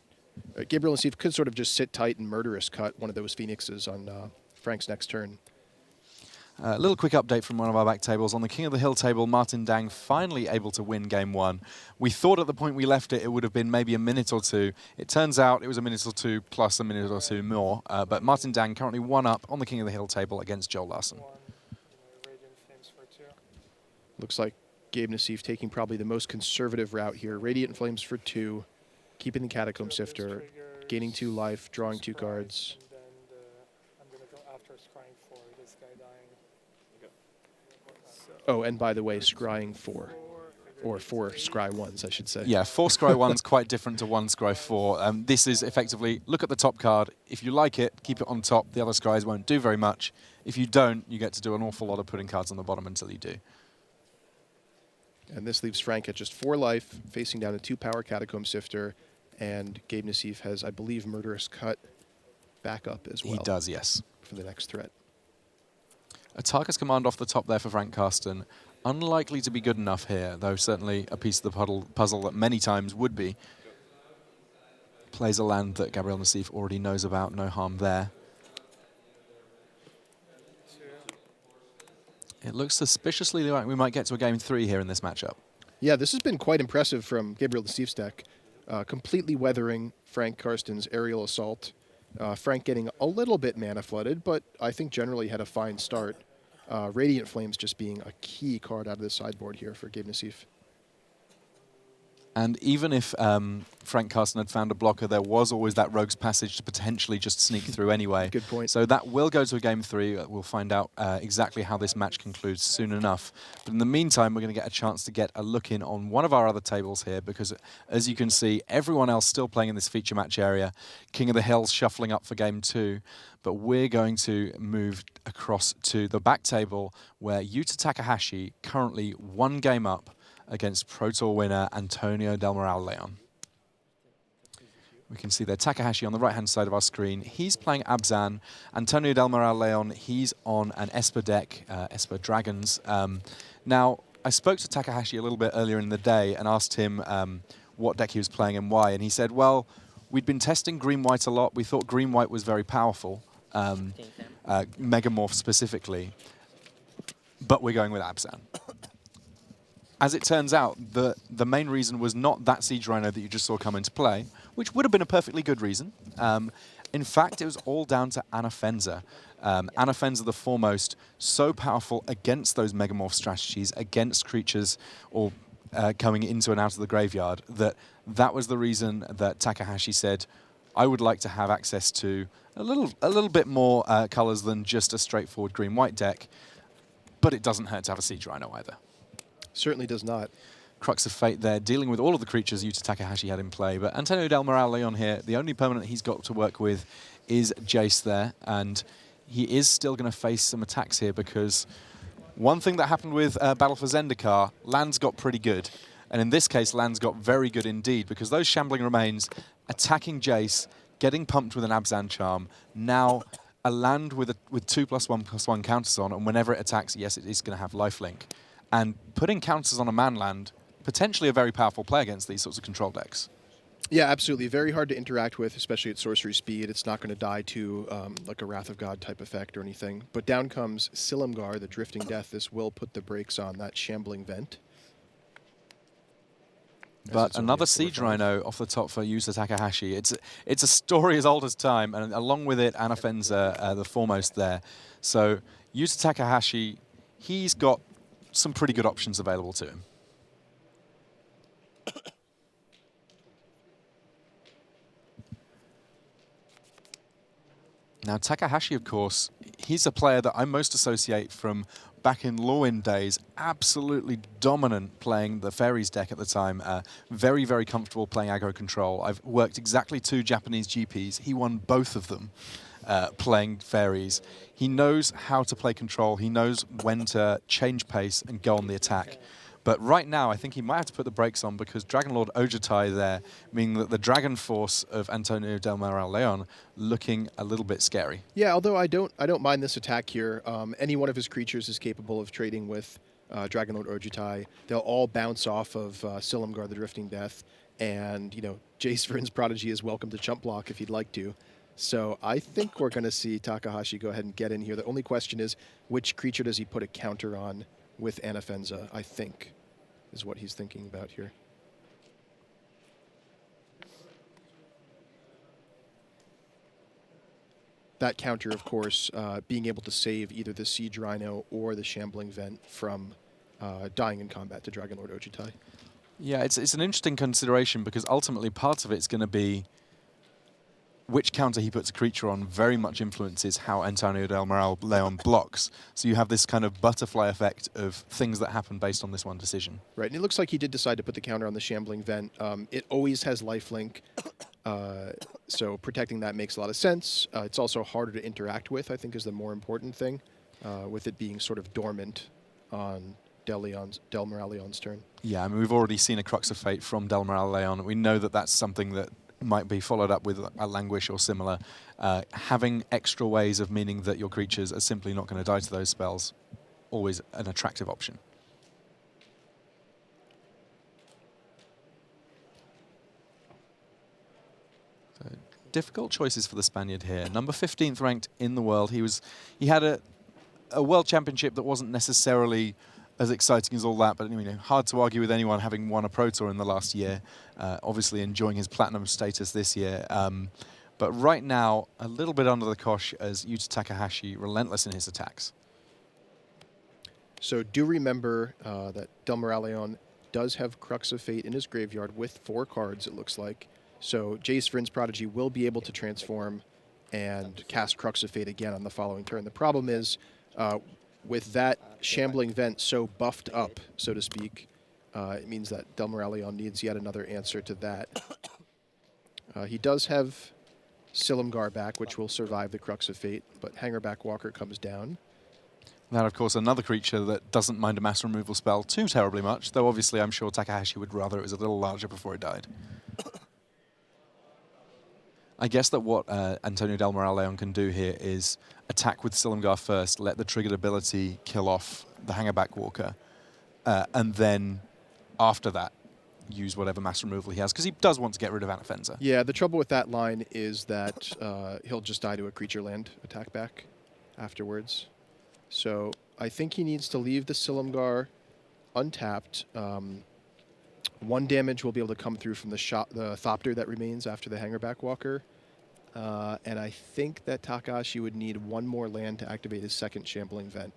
Speaker 2: Gabriel Nassif could sort of just sit tight and Murderous Cut one of those Phoenixes on Frank's next turn.
Speaker 1: A little quick update from one of our back tables. On the King of the Hill table, Martin Dang finally able to win game 1. We thought at the point we left it, it would have been maybe a minute or 2. It turns out it was a minute or 2 plus a minute or 2 more. But Martin Dang currently 1 up on the King of the Hill table against Joel Larson.
Speaker 3: Radiant Flames for 2.
Speaker 2: Looks like Gabe Nassif taking probably the most conservative route here. Radiant Flames for 2, keeping the Catacomb Sifter, gaining 2 life, drawing 2 cards.
Speaker 3: And then I'm going to go after scrying for this guy dying.
Speaker 2: Oh, and by the way, scrying 4. Or 4 scry 1s, I should say.
Speaker 1: Yeah, 4 scry 1's quite different to 1 scry 4. This is effectively, look at the top card. If you like it, keep it on top. The other scries won't do very much. If you don't, you get to do an awful lot of putting cards on the bottom until you do.
Speaker 2: And this leaves Frank at just 4 life, facing down a 2-power Catacomb Sifter, and Gabe Nassif has, I believe, Murderous Cut back up as well.
Speaker 1: He does, yes.
Speaker 2: For the next threat.
Speaker 1: A Tarkus Command off the top there for Frank Karsten. Unlikely to be good enough here, though certainly a piece of the puzzle that many times would be. Plays a land that Gabriel Nassif already knows about, no harm there. It looks suspiciously like we might get to a game 3 here in this matchup.
Speaker 2: Yeah, this has been quite impressive from Gabriel Nassif's deck. Completely weathering Frank Karsten's Aerial Assault. Frank getting a little bit mana flooded, but I think generally had a fine start. Radiant Flames just being a key card out of the sideboard here for Gabe Nassif.
Speaker 1: And even if Frank Karsten had found a blocker, there was always that rogue's passage to potentially just sneak through anyway.
Speaker 2: Good point.
Speaker 1: So that will go to a game 3. We'll find out exactly how this match concludes soon enough. But in the meantime, we're going to get a chance to get a look in on one of our other tables here, because as you can see, everyone else still playing in this feature match area. King of the Hills shuffling up for game 2. But we're going to move across to the back table, where Yuta Takahashi currently 1 game up against Pro Tour winner Antonio Del Moral Leon. We can see there Takahashi on the right-hand side of our screen. He's playing Abzan. Antonio Del Moral Leon, he's on an Esper deck, Esper Dragons. Now, I spoke to Takahashi a little bit earlier in the day and asked him what deck he was playing and why. And he said, well, we'd been testing green-white a lot. We thought green-white was very powerful, Megamorph specifically. But we're going with Abzan. As it turns out, the main reason was not that Siege Rhino that you just saw come into play, which would have been a perfectly good reason. In fact, it was all down to Anafenza. Anafenza the Foremost, so powerful against those Megamorph strategies, against creatures or coming into and out of the graveyard, that was the reason that Takahashi said, I would like to have access to a little bit more colors than just a straightforward green-white deck, but it doesn't hurt to have a Siege Rhino either.
Speaker 2: Certainly does not.
Speaker 1: Crux of Fate there, dealing with all of the creatures Yuta Takahashi had in play. But Antonio Del Moral Leon here, the only permanent he's got to work with is Jace there. And he is still going to face some attacks here, because one thing that happened with Battle for Zendikar, lands got pretty good. And in this case, lands got very good indeed, because those Shambling Remains, attacking Jace, getting pumped with an Abzan Charm, now a land with 2+1/+1 counters on, and whenever it attacks, yes, it is going to have lifelink. And putting counters on a man land, potentially a very powerful play against these sorts of control decks.
Speaker 2: Yeah, absolutely. Very hard to interact with, especially at sorcery speed. It's not going to die to like a Wrath of God type effect or anything. But down comes Silumgar, the Drifting Death. This will put the brakes on that Shambling Vent.
Speaker 1: But another Siege Rhino off the top for Yuta Takahashi. It's a story as old as time, and along with it, Anafenza, the Foremost there. So Yuta Takahashi, he's got some pretty good options available to him. Now, Takahashi, of course, he's a player that I most associate from back in Lorwyn days, absolutely dominant playing the Fairies deck at the time. Very, very comfortable playing aggro control. I've worked exactly 2 Japanese GPs. He won both of them playing Fairies. He knows how to play control. He knows when to change pace and go on the attack. But right now, I think he might have to put the brakes on, because Dragon Lord Ojutai there, meaning that the Dragon Force of Antonio Del Moral Leon looking a little bit scary.
Speaker 2: Yeah, although I don't mind this attack here. Any one of his creatures is capable of trading with Dragon Lord Ojutai. They'll all bounce off of Silumgar, the Drifting Death, and Jace Vryn's Prodigy is welcome to chump block if he'd like to. So I think we're going to see Takahashi go ahead and get in here. The only question is, which creature does he put a counter on with Anafenza, I think, is what he's thinking about here. That counter, of course, being able to save either the Siege Rhino or the Shambling Vent from dying in combat to Dragon Lord Ojutai.
Speaker 1: Yeah, it's an interesting consideration, because ultimately part of it's going to be which counter he puts a creature on very much influences how Antonio Del Moral Leon blocks. So you have this kind of butterfly effect of things that happen based on this one decision.
Speaker 2: Right, and it looks like he did decide to put the counter on the Shambling Vent. It always has lifelink, so protecting that makes a lot of sense. It's also harder to interact with, I think, is the more important thing, with it being sort of dormant on Del Moral Leon's turn.
Speaker 1: Yeah, I mean, we've already seen a Crux of Fate from Del Moral Leon. We know that that's something that might be followed up with a Languish or similar. Having extra ways of meaning that your creatures are simply not going to die to those spells, always an attractive option. So, difficult choices for the Spaniard here. Number 15th ranked in the world. He had a world championship that wasn't necessarily as exciting as all that, but hard to argue with anyone having won a Pro Tour in the last year. Obviously enjoying his platinum status this year. But right now, a little bit under the cosh as Yuta Takahashi, relentless in his attacks.
Speaker 2: So do remember that Del Moral Leon does have Crux of Fate in his graveyard with 4 cards, it looks like. So Jace Vryn's Prodigy will be able to transform and cast Crux of Fate again on the following turn. The problem is, with that Shambling Vent so buffed up, so to speak, it means that Del Moraleon needs yet another answer to that. He does have Silumgar back, which will survive the Crux of Fate, but Hangerback Walker comes down.
Speaker 1: That, of course, another creature that doesn't mind a mass removal spell too terribly much, though obviously I'm sure Takahashi would rather it was a little larger before it died. I guess that what Antonio Del Moraleon can do here is attack with Silumgar first, let the triggered ability kill off the Hangerback Walker, and then after that, use whatever mass removal he has, because he does want to get rid of Anafenza.
Speaker 2: Yeah, the trouble with that line is that he'll just die to a creature land attack back afterwards. So I think he needs to leave the Silumgar untapped. 1 damage will be able to come through from the Thopter that remains after the Hangerback Walker. And I think that Takahashi would need 1 more land to activate his second Shambling Vent.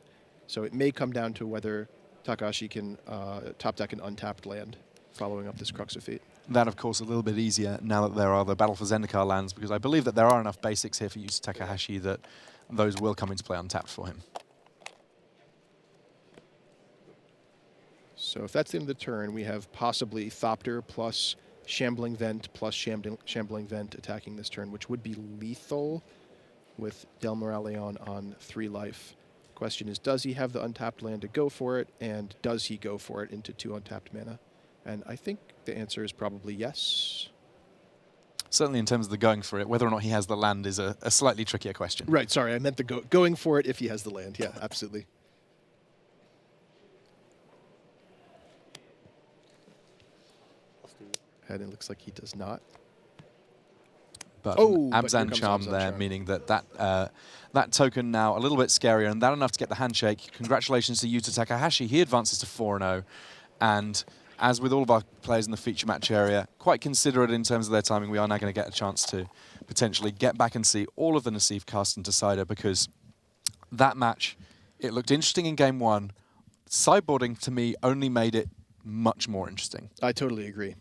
Speaker 2: So it may come down to whether Takahashi can top deck an untapped land following up this Crux of Fate.
Speaker 1: That, of course, a little bit easier now that there are the Battle for Zendikar lands, because I believe that there are enough basics here for Yuta Takahashi that those will come into play untapped for him.
Speaker 2: So if that's the end of the turn, we have possibly Thopter plus Shambling Vent plus Shambling Vent attacking this turn, which would be lethal with Del Moraleon on 3 life. Question is, does he have the untapped land to go for it, and does he go for it into 2 untapped mana? And I think the answer is probably yes.
Speaker 1: Certainly in terms of the going for it, whether or not he has the land is a slightly trickier question.
Speaker 2: Right, sorry, I meant the going for it if he has the land. Yeah, absolutely. And it looks like he does not.
Speaker 1: But
Speaker 2: but here
Speaker 1: Abzan
Speaker 2: comes
Speaker 1: Charm
Speaker 2: Abzan
Speaker 1: there,
Speaker 2: Charm.
Speaker 1: meaning that token now a little bit scarier, and that enough to get the handshake. Congratulations to Yuta Takahashi. He advances to 4-0, and as with all of our players in the feature match area, quite considerate in terms of their timing. We are now going to get a chance to potentially get back and see all of the Nassif Karsten decider, because that match, it looked interesting in game 1. Sideboarding, to me, only made it much more interesting.
Speaker 2: I totally agree.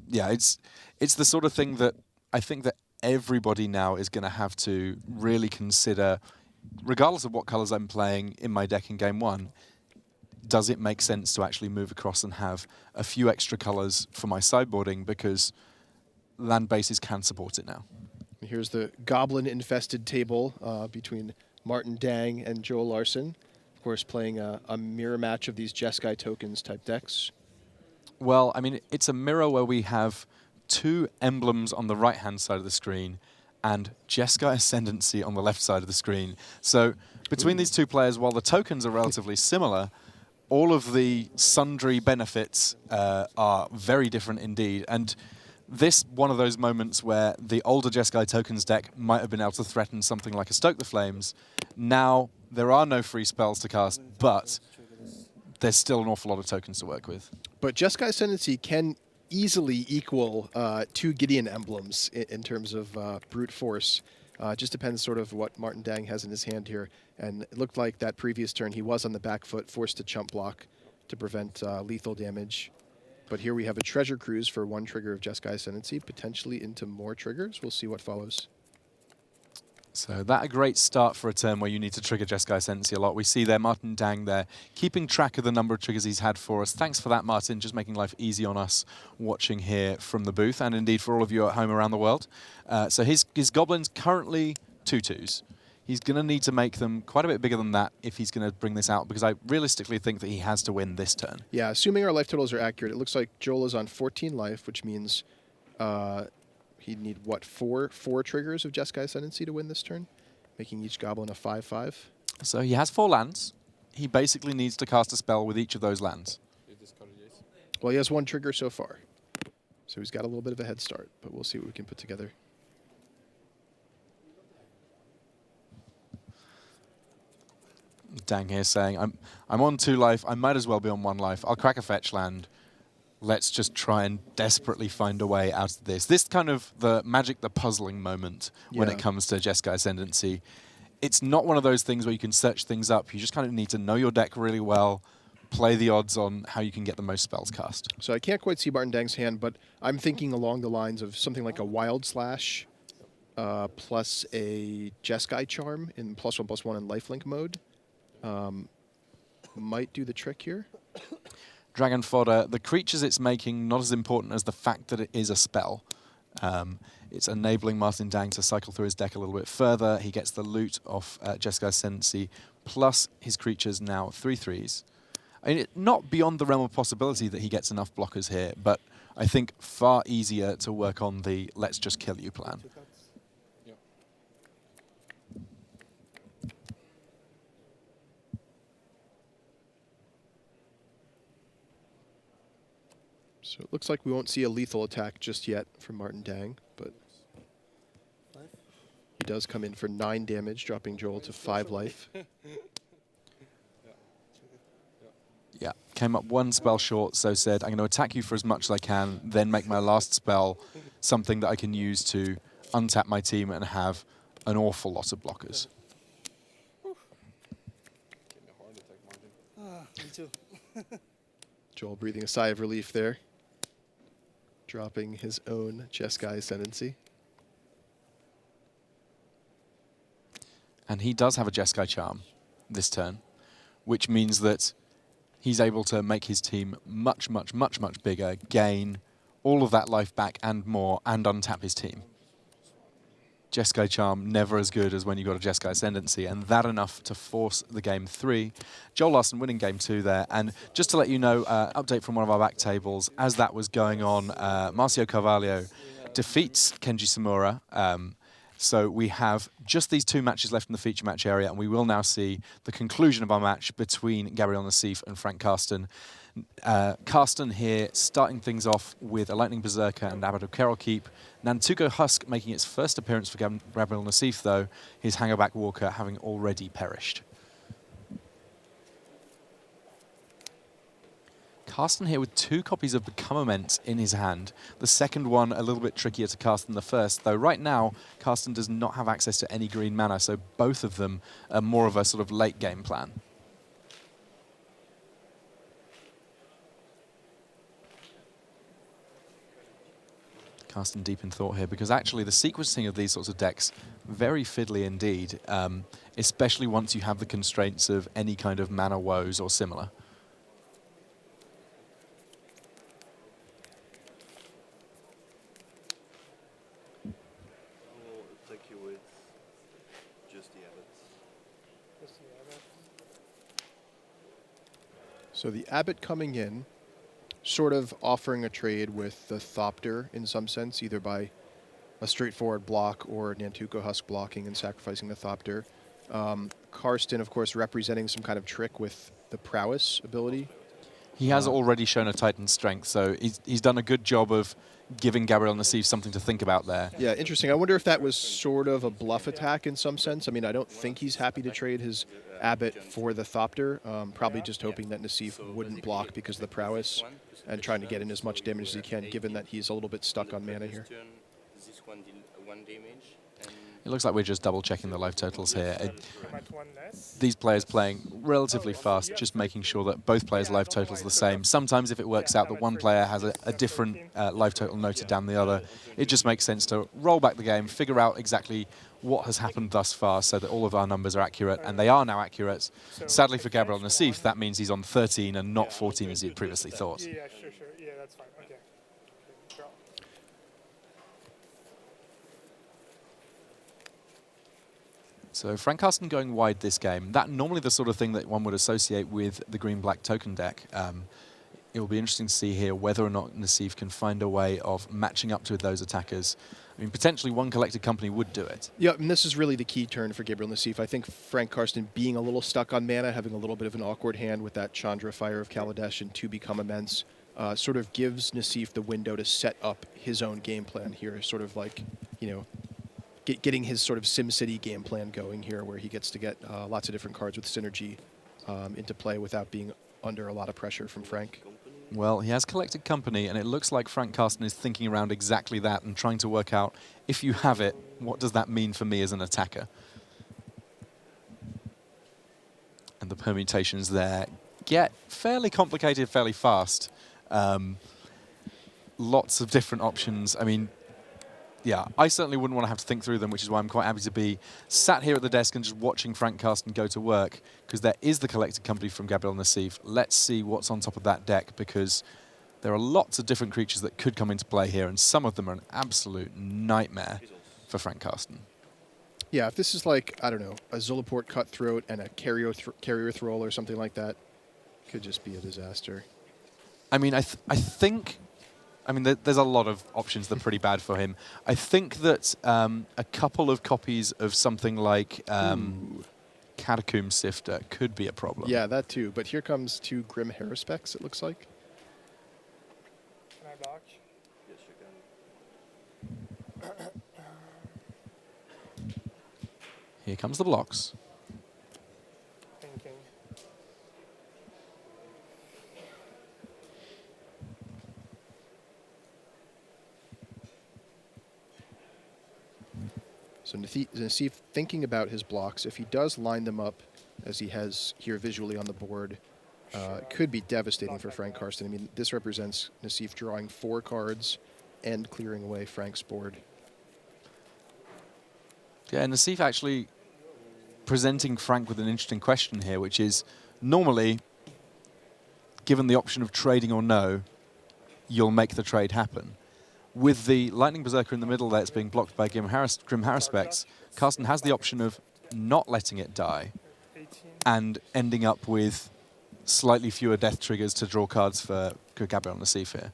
Speaker 1: Yeah, it's the sort of thing that I think that everybody now is going to have to really consider, regardless of what colors I'm playing in my deck in game 1, does it make sense to actually move across and have a few extra colors for my sideboarding, because land bases can support it now.
Speaker 2: Here's the goblin-infested table between Martin Dang and Joel Larson. Of course, playing a mirror match of these Jeskai tokens type decks.
Speaker 1: Well, I mean, it's a mirror where we have 2 emblems on the right-hand side of the screen and Jeskai Ascendancy on the left side of the screen. So between these 2 players, while the tokens are relatively similar, all of the sundry benefits are very different indeed. And this one of those moments where the older Jeskai tokens deck might have been able to threaten something like a Stoke the Flames. Now there are no free spells to cast, but there's still an awful lot of tokens to work with.
Speaker 2: But Jeskai Ascendancy can easily equal 2 Gideon emblems in terms of brute force. Just depends sort of what Martin Dang has in his hand here. And it looked like that previous turn he was on the back foot, forced to chump block to prevent lethal damage. But here we have a Treasure Cruise for 1 trigger of Jeskai Ascendancy, potentially into more triggers. We'll see what follows.
Speaker 1: So that a great start for a turn where you need to trigger Jeskai Ascendancy a lot. We see there Martin Dang there, keeping track of the number of triggers he's had for us. Thanks for that, Martin, just making life easy on us watching here from the booth, and indeed for all of you at home around the world. So his goblins currently 2/2s. He's going to need to make them quite a bit bigger than that if he's going to bring this out, because I realistically think that he has to win this turn.
Speaker 2: Yeah, assuming our life totals are accurate, it looks like Joel is on 14 life, which means he'd need, what, four triggers of Jeskai Ascendancy to win this turn, making each goblin a 5/5.
Speaker 1: So he has 4 lands. He basically needs to cast a spell with each of those lands.
Speaker 2: Well, he has 1 trigger so far, so he's got a little bit of a head start, but we'll see what we can put together.
Speaker 1: Dang here saying, I'm on 2 life, I might as well be on 1 life. I'll crack a fetch land. Let's just try and desperately find a way out of this. This kind of the magic, the puzzling moment when it comes to Jeskai Ascendancy. It's not one of those things where you can search things up. You just kind of need to know your deck really well, play the odds on how you can get the most spells cast.
Speaker 2: So I can't quite see Martin Dang's hand, but I'm thinking along the lines of something like a Wild Slash plus a Jeskai Charm in +1/+1 in lifelink mode. Might do the trick here.
Speaker 1: Dragon Fodder, the creatures it's making, not as important as the fact that it is a spell. It's enabling Martin Dang to cycle through his deck a little bit further. He gets the loot off Jeskai Ascendancy, plus his creatures now 3/3s. I mean, not beyond the realm of possibility that he gets enough blockers here, but I think far easier to work on the let's just kill you plan.
Speaker 2: So it looks like we won't see a lethal attack just yet from Martin Dang, but he does come in for 9 damage, dropping Joel to 5 life.
Speaker 1: Yeah, came up 1 spell short, so said, I'm going to attack you for as much as I can, then make my last spell something that I can use to untap my team and have an awful lot of blockers.
Speaker 5: Me too.
Speaker 2: Joel breathing a sigh of relief there, dropping his own Jeskai Ascendancy.
Speaker 1: And he does have a Jeskai Charm this turn, which means that he's able to make his team much, much, much, much bigger, gain all of that life back and more, and untap his team. Jeskai Charm, never as good as when you got a Jeskai Ascendancy, and that enough to force the game 3. Joel Larson winning game 2 there, and just to let you know, update from one of our back tables, as that was going on, Marcio Carvalho defeats Kenji Samura. So we have just these 2 matches left in the feature match area, and we will now see the conclusion of our match between Gabriel Nassif and Frank Karsten. Karsten here starting things off with a Lightning Berserker and Abbot of Carol Keep. Nantuko Husk making its first appearance for Gabriel Nassif, though, his Hangerback Walker having already perished. Karsten here with 2 copies of Become Immense in his hand. The second one a little bit trickier to cast than the first, though right now Karsten does not have access to any green mana, so both of them are more of a sort of late game plan. Karsten deep in thought here, because actually the sequencing of these sorts of decks, very fiddly indeed, especially once you have the constraints of any kind of mana woes or similar.
Speaker 2: So the Abbot coming in, sort of offering a trade with the Thopter in some sense, either by a straightforward block or Nantuko Husk blocking and sacrificing the Thopter. Karsten, of course, representing some kind of trick with the Prowess ability.
Speaker 1: He has already shown a Titan strength, so he's done a good job of giving Gabriel Nassif something to think about there.
Speaker 2: Yeah, interesting. I wonder if that was sort of a bluff attack in some sense. I mean, I don't think he's happy to trade his Abbot for the Thopter, probably just hoping that Nassif wouldn't block because of the Prowess and trying to get in as much damage as he can, given that he's a little bit stuck on mana here.
Speaker 1: It looks like we're just double-checking the life totals here. These players playing relatively fast, just making sure that both players' life totals are the same. Sometimes if it works out that one player has a different life total noted down the other, it just makes sense to roll back the game, figure out exactly what has happened thus far so that all of our numbers are accurate, and they are now accurate. Sadly for Gabriel Nassif, that means he's on 13 and not 14 as he had previously thought.
Speaker 3: Yeah, sure. Yeah, that's fine. Okay. Draw.
Speaker 1: So Frank Karsten going wide this game. That normally the sort of thing that one would associate with the green-black token deck. It will be interesting to see here whether or not Nassif can find a way of matching up to those attackers. I mean, potentially one collected company would do it.
Speaker 2: Yeah, and this is really the key turn for Gabriel Nassif. I think Frank Karsten being a little stuck on mana, having a little bit of an awkward hand with that Chandra Fire of Kaladesh and to Become Immense, sort of gives Nassif the window to set up his own game plan here, sort of like, you know, getting his sort of SimCity game plan going here, where he gets to get lots of different cards with synergy into play without being under a lot of pressure from Frank.
Speaker 1: Well, he has collected company, and it looks like Frank Karsten is thinking around exactly that and trying to work out, if you have it, what does that mean for me as an attacker? And the permutations there get fairly complicated fairly fast. Lots of different options. I mean, yeah, I certainly wouldn't want to have to think through them, which is why I'm quite happy to be sat here at the desk and just watching Frank Karsten go to work, because there is the collected company from Gabriel Nassif. Let's see what's on top of that deck, because there are lots of different creatures that could come into play here, and some of them are an absolute nightmare for Frank Karsten.
Speaker 2: Yeah, if this is like, I don't know, a Zulaport Cutthroat and a Carrier Thrall or something like that, could just be a disaster.
Speaker 1: I mean, I think... I mean, there's a lot of options that are pretty bad for him. I think that a couple of copies of something like Catacomb Sifter could be a problem.
Speaker 2: Yeah, that too. But here comes 2 Grim Haruspecs, it looks like.
Speaker 3: Can I block?
Speaker 5: Yes, you can.
Speaker 1: Here comes the blocks.
Speaker 3: Thinking.
Speaker 2: So Nassif thinking about his blocks. If he does line them up, as he has here visually on the board, it could be devastating for Frank Karsten. I mean, this represents Nassif drawing 4 cards and clearing away Frank's board.
Speaker 1: Yeah, Nassif actually presenting Frank with an interesting question here, which is, normally, given the option of trading or no, you'll make the trade happen. With the Lightning Berserker in the middle there, it's being blocked by Grim Haruspecs. Karsten has the option of not letting it die
Speaker 3: 18.
Speaker 1: and ending up with slightly fewer death triggers to draw cards for Gabriel Nassif here.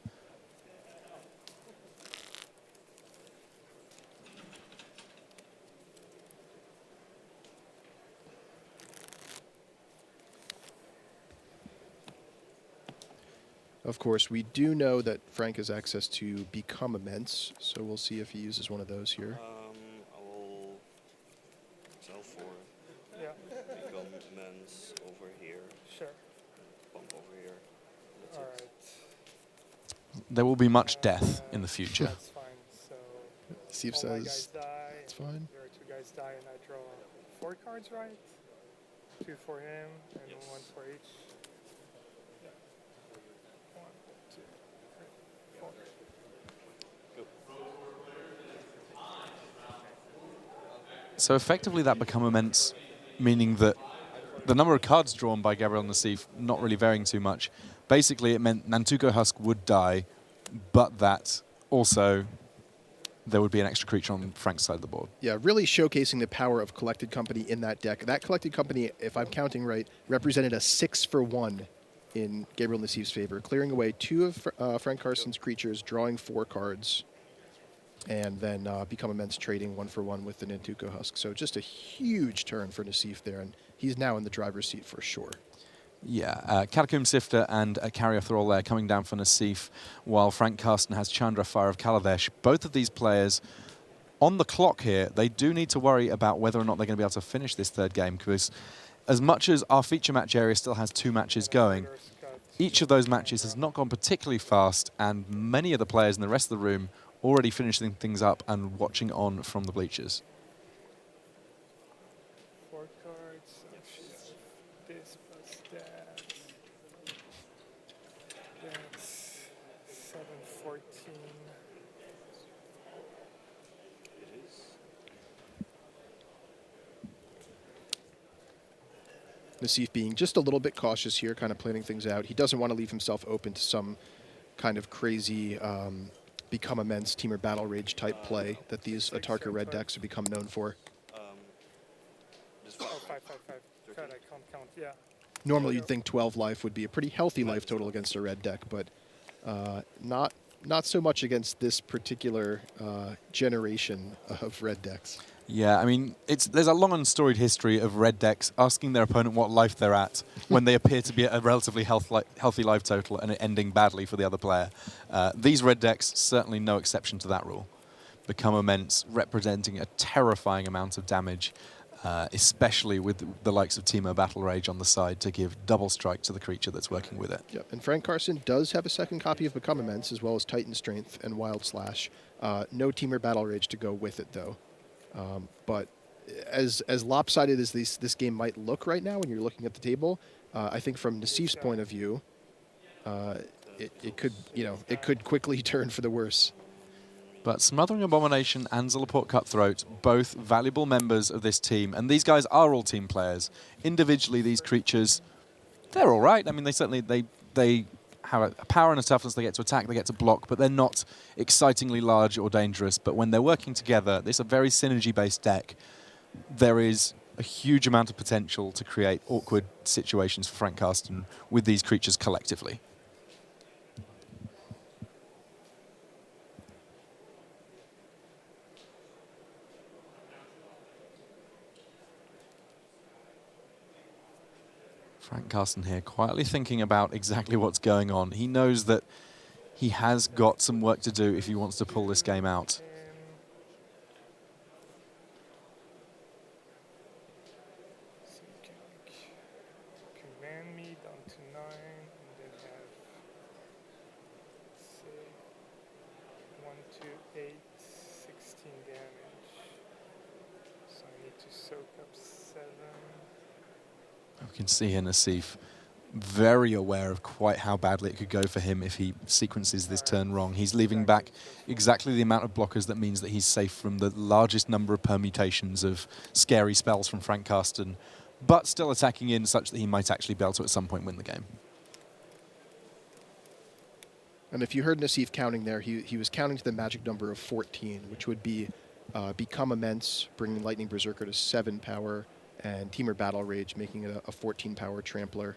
Speaker 2: Of course, we do know that Frank has access to Become Immense, so we'll see if he uses one of those here.
Speaker 5: I will sell for
Speaker 3: Yeah,
Speaker 5: become immense over here,
Speaker 3: sure.
Speaker 5: bump over here. That's
Speaker 3: All
Speaker 5: it.
Speaker 3: right.
Speaker 1: There will be much death in the future.
Speaker 3: That's fine. So
Speaker 2: Nassif
Speaker 3: all my guys
Speaker 2: says,
Speaker 3: die.
Speaker 2: it's fine.
Speaker 3: Your 2 guys die, and I draw 4 cards, right? 2 for him and
Speaker 5: Yes.
Speaker 3: 1 for each. Yeah. 1, 2, 3, 4.
Speaker 1: So effectively that become immense, meaning that the number of cards drawn by Gabriel Nassif not really varying too much. Basically it meant Nantuko Husk would die, but that also there would be an extra creature on Frank's side of the board.
Speaker 2: Yeah, really showcasing the power of Collected Company in that deck. That Collected Company, if I'm counting right, represented a 6-for-1 in Gabriel Nassif's favor, clearing away 2 of Frank Karsten's creatures, drawing 4 cards, and then Become Immense trading 1-for-1 with the Nantuko Husk. So just a huge turn for Nassif there, and he's now in the driver's seat for sure.
Speaker 1: Yeah, Catacomb Sifter and Carrier Thrall there coming down for Nassif, while Frank Karsten has Chandra, Fire of Kaladesh. Both of these players on the clock here, they do need to worry about whether or not they're going to be able to finish this 3rd game, because as much as our feature match area still has 2 matches going, each of those matches has not gone particularly fast, and many of the players in the rest of the room already finishing things up and watching on from the bleachers.
Speaker 3: 4 cards. This plus that. That's 7, 14.
Speaker 5: It is.
Speaker 2: Nassif being just a little bit cautious here, kind of planning things out. He doesn't want to leave himself open to some kind of crazy Become Immense Teamer Battle Rage type play that these Atarka red decks have become known for.
Speaker 5: Just
Speaker 3: Oh, 5, 5, 5. God, I can't count. Yeah.
Speaker 2: Normally you'd think 12 life would be a pretty healthy life total against a red deck, but not so much against this particular generation of red decks.
Speaker 1: Yeah, I mean, there's a long and storied history of red decks asking their opponent what life they're at when they appear to be at a relatively healthy life total and it ending badly for the other player. These red decks, certainly no exception to that rule. Become Immense, representing a terrifying amount of damage, especially with the likes of Teemo Battle Rage on the side to give double strike to the creature that's working with it.
Speaker 2: Yep. And Frank Karsten does have a 2nd copy of Become Immense, as well as Titan Strength and Wild Slash. No Teamer Battle Rage to go with it, though. But as lopsided as this game might look right now when you're looking at the table, I think from Nassif's point of view, it could quickly turn for the worse.
Speaker 1: But Smothering Abomination and Zillaport Cutthroat, both valuable members of this team, and these guys are all team players. Individually, these creatures, they're all right. I mean, they certainly they have a power and a toughness. They get to attack, they get to block, but they're not excitingly large or dangerous. But when they're working together, this is a very synergy-based deck. There is a huge amount of potential to create awkward situations for Frank Karsten with these creatures collectively. Frank Karsten here quietly thinking about exactly what's going on. He knows that he has got some work to do if he wants to pull this game out.
Speaker 3: So you can command me down to 9 and then have, say, 1, 2, 8, 16 damage. So I need to soak up 7.
Speaker 1: We can see here Nassif very aware of quite how badly it could go for him if he sequences this turn wrong. He's leaving back exactly the amount of blockers that means that he's safe from the largest number of permutations of scary spells from Frank Karsten, but still attacking in such that he might actually be able to at some point win the game.
Speaker 2: And if you heard Nassif counting there, he was counting to the magic number of 14, which would be Become Immense, bringing Lightning Berserker to 7 power, and Temur Battle Rage, making it a 14 power Trampler.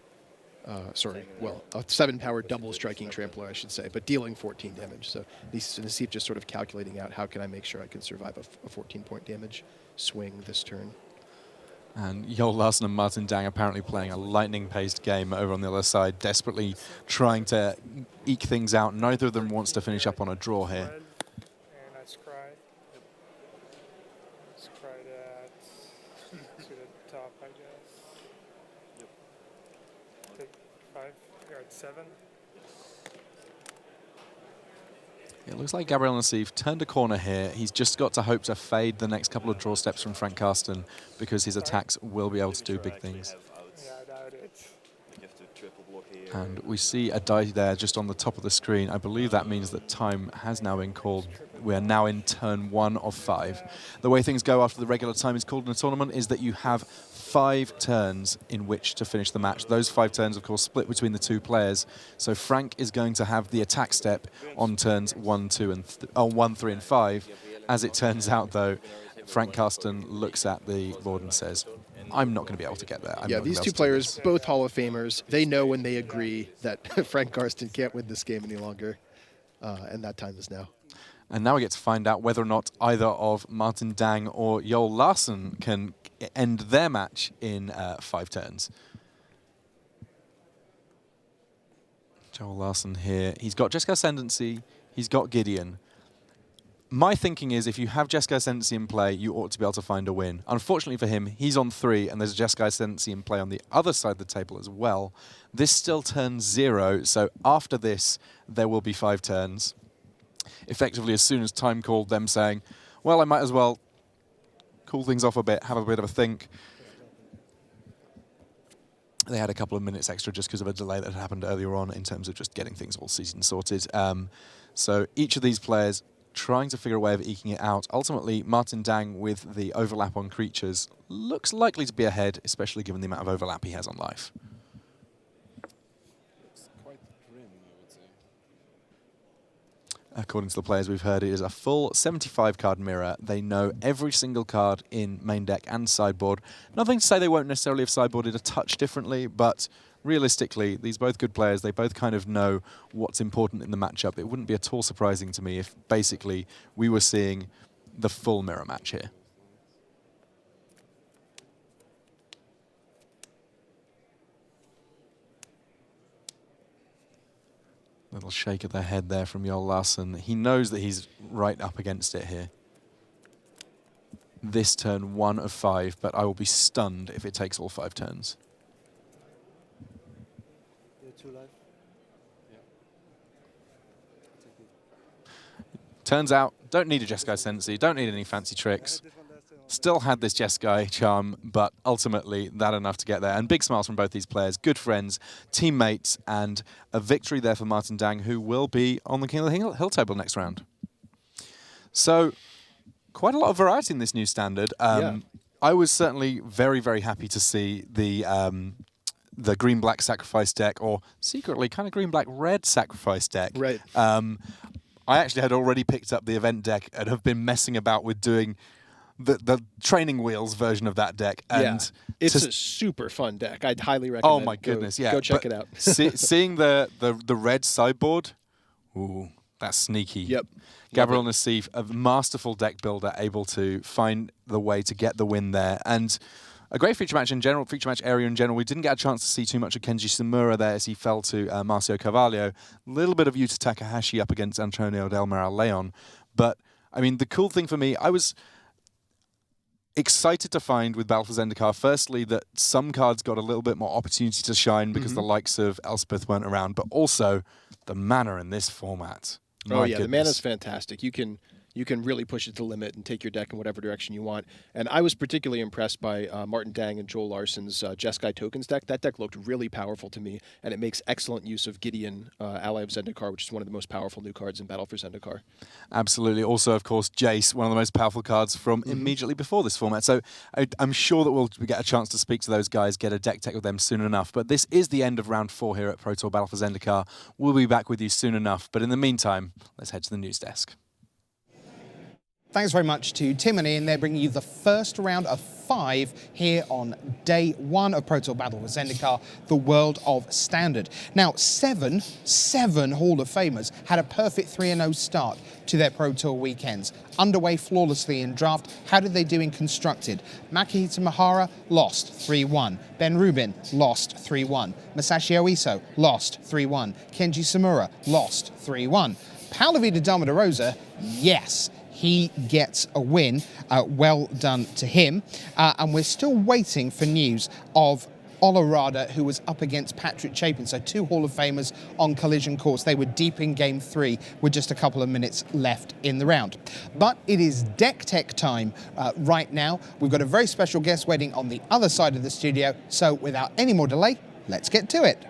Speaker 2: A 7 power double striking Trampler, I should say, but dealing 14 damage. So Nassif just sort of calculating out how can I make sure I can survive a 14-point damage swing this turn.
Speaker 1: And Joel Larsen and Martin Dang apparently playing a lightning-paced game over on the other side, desperately trying to eke things out. Neither of them wants to finish up on a draw here.
Speaker 3: And I scry. Scry that to the top, I guess.
Speaker 5: Yep.
Speaker 3: Take 5. You're at 7.
Speaker 1: It looks like Gabriel Nassif turned a corner here. He's just got to hope to fade the next couple of draw steps from Frank Karsten because his attacks will be able to do big things.
Speaker 3: Yeah, I doubt it.
Speaker 5: You have to triple block here.
Speaker 1: And we see a die there just on the top of the screen. I believe that means that time has now been called. We are now in turn 1 of 5. The way things go after the regular time is called in a tournament is that you have 5 turns in which to finish the match. Those 5 turns, of course, split between the 2 players. So Frank is going to have the attack step on turns 1, 3, and 5. As it turns out, though, Frank Karsten looks at the board and says, I'm not going to be able to get there.
Speaker 2: These 2 players, both Hall of Famers, they know when they agree that Frank Karsten can't win this game any longer, and that time is now.
Speaker 1: And now we get to find out whether or not either of Martin Dang or Joel Larsen can end their match in 5 turns. Joel Larsen here. He's got Jessica Ascendancy. He's got Gideon. My thinking is if you have Jessica Ascendancy in play, you ought to be able to find a win. Unfortunately for him, he's on 3, and there's a Jessica Ascendancy in play on the other side of the table as well. This still turns 0, so after this, there will be 5 turns. Effectively, as soon as time called them saying, well, I might as well cool things off a bit, have a bit of a think. They had a couple of minutes extra just because of a delay that had happened earlier on in terms of just getting things all season sorted. So each of these players trying to figure a way of eking it out. Ultimately, Martin Dang with the overlap on creatures looks likely to be ahead, especially given the amount of overlap he has on life. According to the players we've heard, it is a full 75-card mirror. They know every single card in main deck and sideboard. Nothing to say they won't necessarily have sideboarded a touch differently, but realistically, these both good players, they both kind of know what's important in the matchup. It wouldn't be at all surprising to me if basically we were seeing the full mirror match here. Little shake of the head there from Joel Larsen. He knows that he's right up against it here. This turn 1 of 5, but I will be stunned if it takes all 5 turns. Turns out, don't need a Jeskai Sensi, don't need any fancy tricks. Still had this Jeskai charm, but ultimately that enough to get there. And big smiles from both these players, good friends, teammates, and a victory there for Martin Dang, who will be on the King of the Hill table next round. So, quite a lot of variety in this new standard. I was certainly very, very happy to see the green-black sacrifice deck, or secretly kind of green-black-red sacrifice deck.
Speaker 2: Right.
Speaker 1: I actually had already picked up the event deck and have been messing about with doing the training wheels version of that deck. And
Speaker 2: it's a super fun deck. I'd highly recommend.
Speaker 1: Oh my goodness,
Speaker 2: Go check it out.
Speaker 1: Seeing the red sideboard, ooh, that's sneaky.
Speaker 2: Yep.
Speaker 1: Gabriel Nassif, a masterful deck builder, able to find the way to get the win there. And a great feature match in general, feature match area in general. We didn't get a chance to see too much of Kenji Samura there as he fell to Marcio Carvalho. A little bit of Yuta Takahashi up against Antonio Del Moral Leon. But, I mean, the cool thing for me, I was excited to find with Battle for Zendikar, firstly, that some cards got a little bit more opportunity to shine because the likes of Elspeth weren't around, but also the mana in this format.
Speaker 2: Oh yeah, the mana's fantastic. You can really push it to the limit and take your deck in whatever direction you want. And I was particularly impressed by Martin Dang and Joel Larson's Jeskai Tokens deck. That deck looked really powerful to me, and it makes excellent use of Gideon, ally of Zendikar, which is one of the most powerful new cards in Battle for Zendikar.
Speaker 1: Absolutely. Also, of course, Jace, one of the most powerful cards from immediately before this format. So I'm sure that we'll get a chance to speak to those guys, get a deck tech with them soon enough. But this is the end of round 4 here at Pro Tour Battle for Zendikar. We'll be back with you soon enough. But in the meantime, let's head to the news desk.
Speaker 6: Thanks very much to Tim and Ian. They're bringing you the first round of 5 here on day 1 of Pro Tour Battle for Zendikar, the World of Standard. Now, seven Hall of Famers had a perfect 3-0 start to their Pro Tour weekends. Underway flawlessly in draft. How did they do in constructed? Makihito Mihara lost 3-1. Ben Rubin lost 3-1. Masashi Oiso lost 3-1. Kenji Samura lost 3-1. Paolo Vida Dama de Rosa, yes, he gets a win. Well done to him. And we're still waiting for news of Olorada, who was up against Patrick Chapin. So 2 Hall of Famers on collision course. They were deep in game 3 with just a couple of minutes left in the round. But it is deck tech time right now. We've got a very special guest waiting on the other side of the studio. So without any more delay, let's get to it.